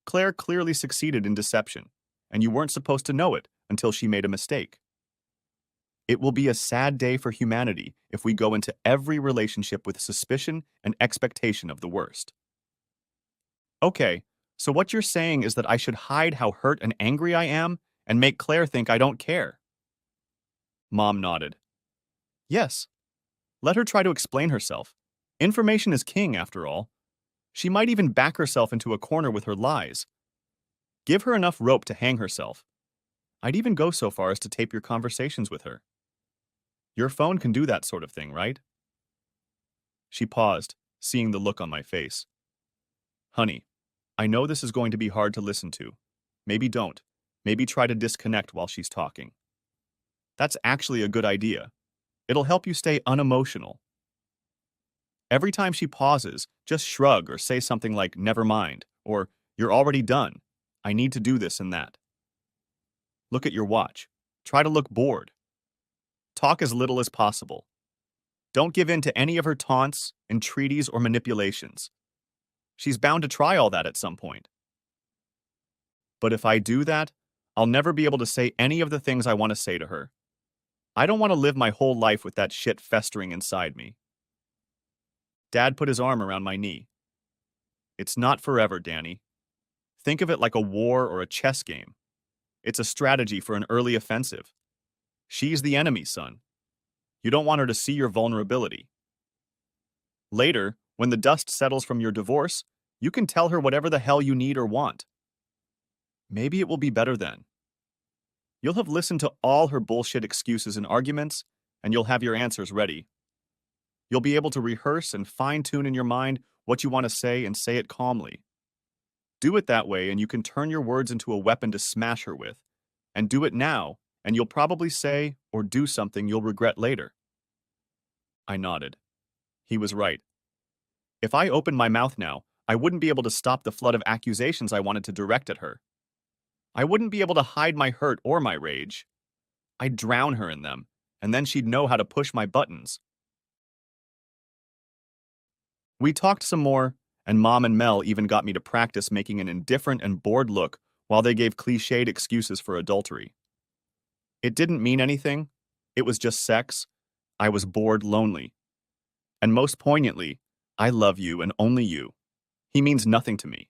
S1: Claire clearly succeeded in deception, and you weren't supposed to know it until she made a mistake. It will be a sad day for humanity if we go into every relationship with suspicion and expectation of the worst. Okay, so what you're saying is that I should hide how hurt and angry I am and make Claire think I don't care. Mom nodded. Yes. Let her try to explain herself. Information is king, after all. She might even back herself into a corner with her lies. Give her enough rope to hang herself. I'd even go so far as to tape your conversations with her. Your phone can do that sort of thing, right? She paused, seeing the look on my face. Honey, I know this is going to be hard to listen to. Maybe don't. Maybe try to disconnect while she's talking. That's actually a good idea. It'll help you stay unemotional. Every time she pauses, just shrug or say something like, never mind, or you're already done. I need to do this and that. Look at your watch. Try to look bored. Talk as little as possible. Don't give in to any of her taunts, entreaties, or manipulations. She's bound to try all that at some point. But if I do that, I'll never be able to say any of the things I want to say to her. I don't want to live my whole life with that shit festering inside me. Dad put his arm around my knee. It's not forever, Danny. Think of it like a war or a chess game. It's a strategy for an early offensive. She's the enemy, son. You don't want her to see your vulnerability. Later, when the dust settles from your divorce, you can tell her whatever the hell you need or want. Maybe it will be better then. You'll have listened to all her bullshit excuses and arguments, and you'll have your answers ready. You'll be able to rehearse and fine-tune in your mind what you want to say and say it calmly. Do it that way, and you can turn your words into a weapon to smash her with. And do it now, and you'll probably say or do something you'll regret later. I nodded. He was right. If I opened my mouth now, I wouldn't be able to stop the flood of accusations I wanted to direct at her. I wouldn't be able to hide my hurt or my rage. I'd drown her in them, and then she'd know how to push my buttons. We talked some more, and Mom and Mel even got me to practice making an indifferent and bored look while they gave cliched excuses for adultery. It didn't mean anything. It was just sex. I was bored, lonely. And most poignantly, I love you and only you. He means nothing to me.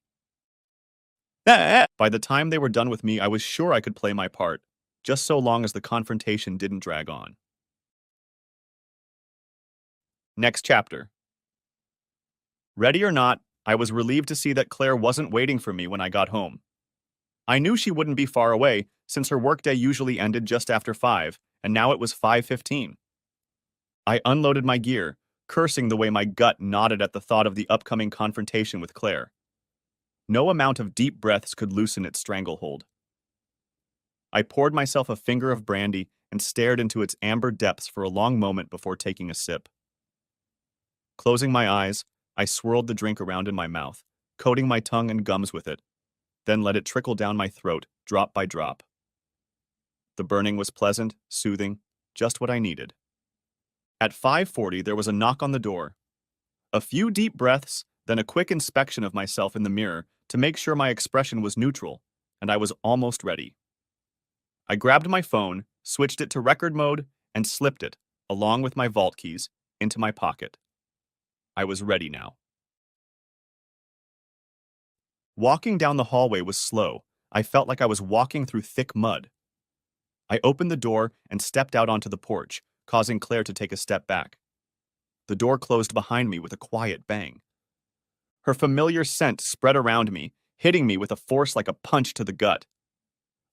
S1: By the time they were done with me, I was sure I could play my part, just so long as the confrontation didn't drag on. Next chapter. Ready or not, I was relieved to see that Claire wasn't waiting for me when I got home. I knew she wouldn't be far away, since her workday usually ended just after 5, and now it was 5:15. I unloaded my gear, cursing the way my gut nodded at the thought of the upcoming confrontation with Claire. No amount of deep breaths could loosen its stranglehold. I poured myself a finger of brandy and stared into its amber depths for a long moment before taking a sip. Closing my eyes, I swirled the drink around in my mouth, coating my tongue and gums with it, then let it trickle down my throat, drop by drop. The burning was pleasant, soothing, just what I needed. At 5:40, there was a knock on the door. A few deep breaths, then a quick inspection of myself in the mirror to make sure my expression was neutral, and I was almost ready. I grabbed my phone, switched it to record mode, and slipped it, along with my vault keys, into my pocket. I was ready now. Walking down the hallway was slow. I felt like I was walking through thick mud. I opened the door and stepped out onto the porch, causing Claire to take a step back. The door closed behind me with a quiet bang. Her familiar scent spread around me, hitting me with a force like a punch to the gut.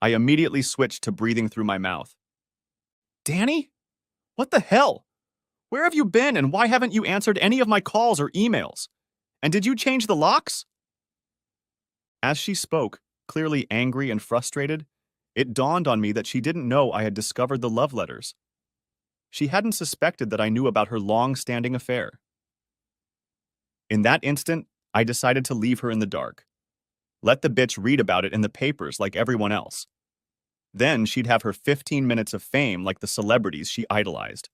S1: I immediately switched to breathing through my mouth. Danny? What the hell? Where have you been and why haven't you answered any of my calls or emails? And did you change the locks? As she spoke, clearly angry and frustrated, it dawned on me that she didn't know I had discovered the love letters. She hadn't suspected that I knew about her long-standing affair. In that instant, I decided to leave her in the dark. Let the bitch read about it in the papers like everyone else. Then she'd have her 15 minutes of fame like the celebrities she idolized.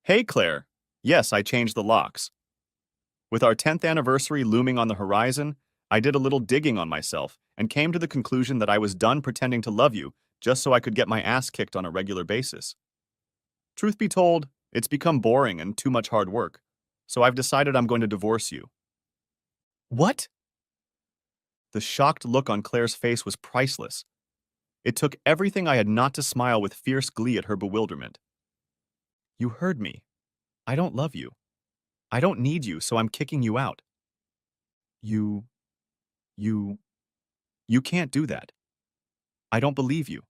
S1: Hey, Claire. Yes, I changed the locks. With our 10th anniversary looming on the horizon, I did a little digging on myself and came to the conclusion that I was done pretending to love you just so I could get my ass kicked on a regular basis. Truth be told, it's become boring and too much hard work, so I've decided I'm going to divorce you. What? The shocked look on Claire's face was priceless. It took everything I had not to smile with fierce glee at her bewilderment. You heard me. I don't love you. I don't need you, so I'm kicking you out. You you can't do that. I don't believe you.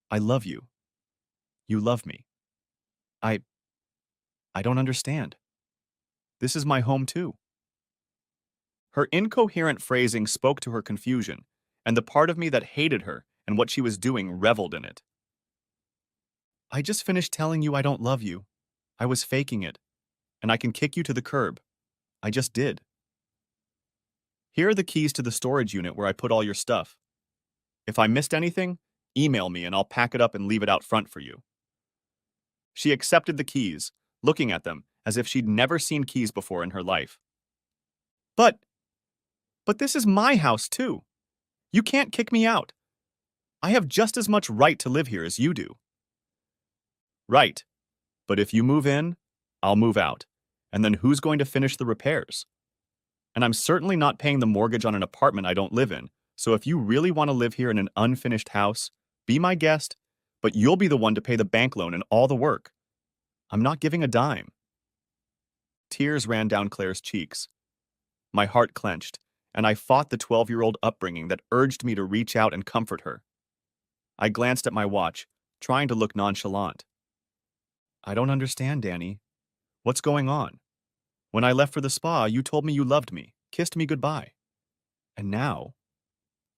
S1: I love you. You love me. I I don't understand. This is my home too. Her incoherent phrasing spoke to her confusion, and the part of me that hated her and what she was doing reveled in it. I just finished telling you I don't love you. I was faking it, and I can kick you to the curb. I just did. Here are the keys to the storage unit where I put all your stuff. If I missed anything, email me and I'll pack it up and leave it out front for you. She accepted the keys, looking at them as if she'd never seen keys before in her life. But this is my house too. You can't kick me out. I have just as much right to live here as you do. Right. But if you move in, I'll move out. And then who's going to finish the repairs? And I'm certainly not paying the mortgage on an apartment I don't live in, so if you really want to live here in an unfinished house, be my guest, but you'll be the one to pay the bank loan and all the work. I'm not giving a dime. Tears ran down Claire's cheeks. My heart clenched, and I fought the 12-year-old upbringing that urged me to reach out and comfort her. I glanced at my watch, trying to look nonchalant. I don't understand, Danny. What's going on? When I left for the spa, you told me you loved me, kissed me goodbye. And now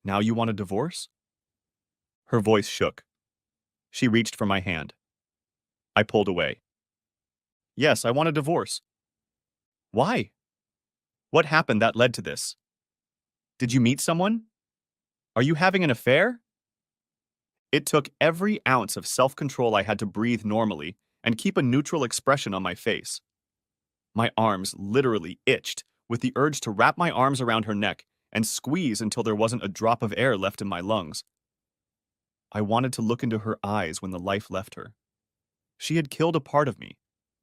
S1: you want a divorce? Her voice shook. She reached for my hand. I pulled away. Yes, I want a divorce. Why? What happened that led to this? Did you meet someone? Are you having an affair? It took every ounce of self-control I had to breathe normally and keep a neutral expression on my face. My arms literally itched with the urge to wrap my arms around her neck and squeeze until there wasn't a drop of air left in my lungs. I wanted to look into her eyes when the life left her. She had killed a part of me,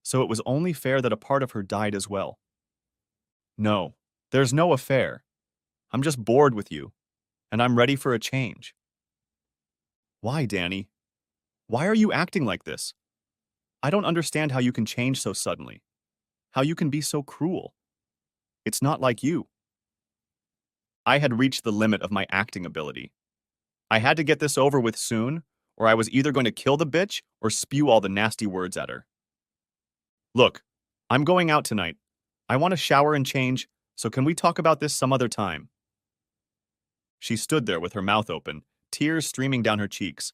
S1: so it was only fair that a part of her died as well. No, there's no affair. I'm just bored with you, and I'm ready for a change. Why, Danny? Why are you acting like this? I don't understand how you can change so suddenly. How you can be so cruel. It's not like you. I had reached the limit of my acting ability. I had to get this over with soon, or I was either going to kill the bitch or spew all the nasty words at her. Look, I'm going out tonight. I want to shower and change, so can we talk about this some other time? She stood there with her mouth open, tears streaming down her cheeks.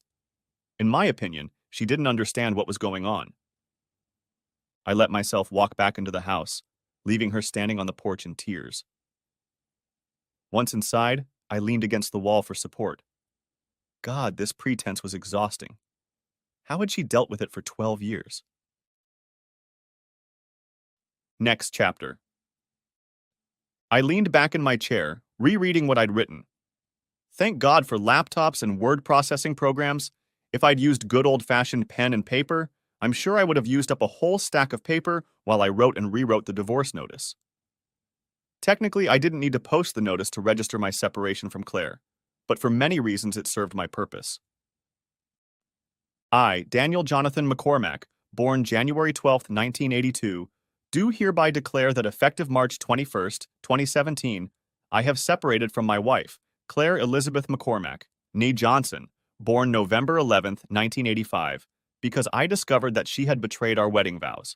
S1: In my opinion, she didn't understand what was going on. I let myself walk back into the house, leaving her standing on the porch in tears. Once inside, I leaned against the wall for support. God, this pretense was exhausting. How had she dealt with it for 12 years? Next chapter. I leaned back in my chair, rereading what I'd written. Thank God for laptops and word processing programs. If I'd used good old-fashioned pen and paper, I'm sure I would have used up a whole stack of paper while I wrote and rewrote the divorce notice. Technically, I didn't need to post the notice to register my separation from Claire, but for many reasons it served my purpose. I, Daniel Jonathan McCormack, born January 12, 1982, do hereby declare that effective March 21, 2017, I have separated from my wife, Claire Elizabeth McCormack, née Johnson, born November 11, 1985, because I discovered that she had betrayed our wedding vows.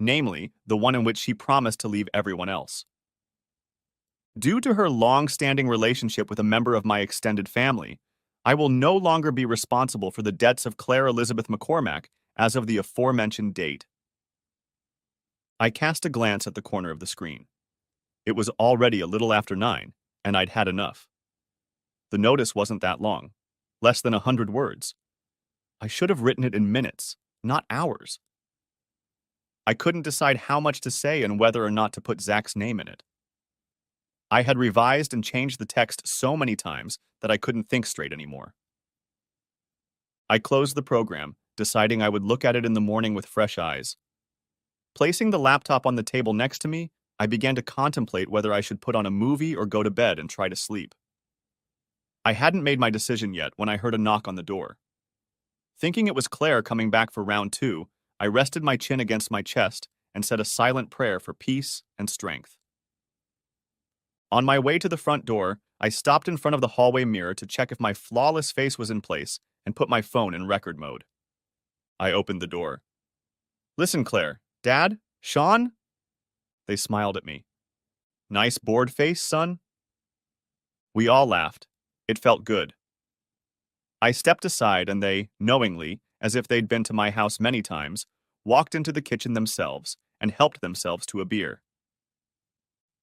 S1: namely, the one in which she promised to leave everyone else. Due to her long-standing relationship with a member of my extended family, I will no longer be responsible for the debts of Claire Elizabeth McCormack as of the aforementioned date. I cast a glance at the corner of the screen. It was already a little after 9, and I'd had enough. The notice wasn't that long, less than 100 words. I should have written it in minutes, not hours. I couldn't decide how much to say and whether or not to put Zach's name in it. I had revised and changed the text so many times that I couldn't think straight anymore. I closed the program, deciding I would look at it in the morning with fresh eyes. Placing the laptop on the table next to me, I began to contemplate whether I should put on a movie or go to bed and try to sleep. I hadn't made my decision yet when I heard a knock on the door. Thinking it was Claire coming back for round 2, I rested my chin against my chest and said a silent prayer for peace and strength. On my way to the front door, I stopped in front of the hallway mirror to check if my flawless face was in place and put my phone in record mode. I opened the door. "Listen, Claire. Dad? Sean?" They smiled at me. "Nice bored face, son?" We all laughed. It felt good. I stepped aside and they, knowingly, as if they'd been to my house many times, walked into the kitchen themselves and helped themselves to a beer.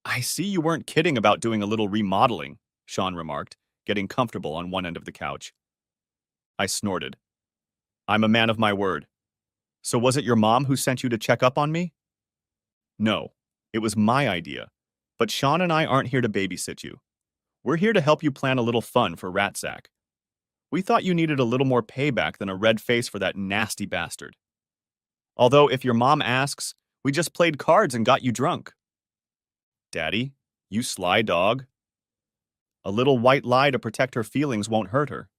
S1: "I see you weren't kidding about doing a little remodeling," Sean remarked, getting comfortable on one end of the couch. I snorted. "I'm a man of my word. So was it your mom who sent you to check up on me?" "No, it was my idea. But Sean and I aren't here to babysit you. We're here to help you plan a little fun for Ratsack. We thought you needed a little more payback than a red face for that nasty bastard. Although, if your mom asks, we just played cards and got you drunk." "Daddy, you sly dog." "A little white lie to protect her feelings won't hurt her."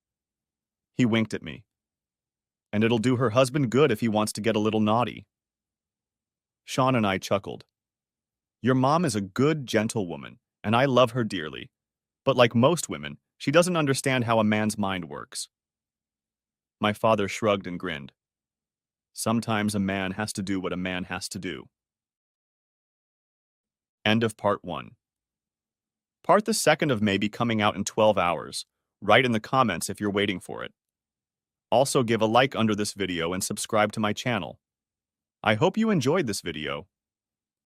S1: He winked at me. "And it'll do her husband good if he wants to get a little naughty." Sean and I chuckled. "Your mom is a good, gentle woman, and I love her dearly. But like most women, she doesn't understand how a man's mind works." My father shrugged and grinned. "Sometimes a man has to do what a man has to do." End of part 1. Part the second of may be coming out in 12 hours. Write in the comments if you're waiting for it. Also give a like under this video and subscribe to my channel. I hope you enjoyed this video.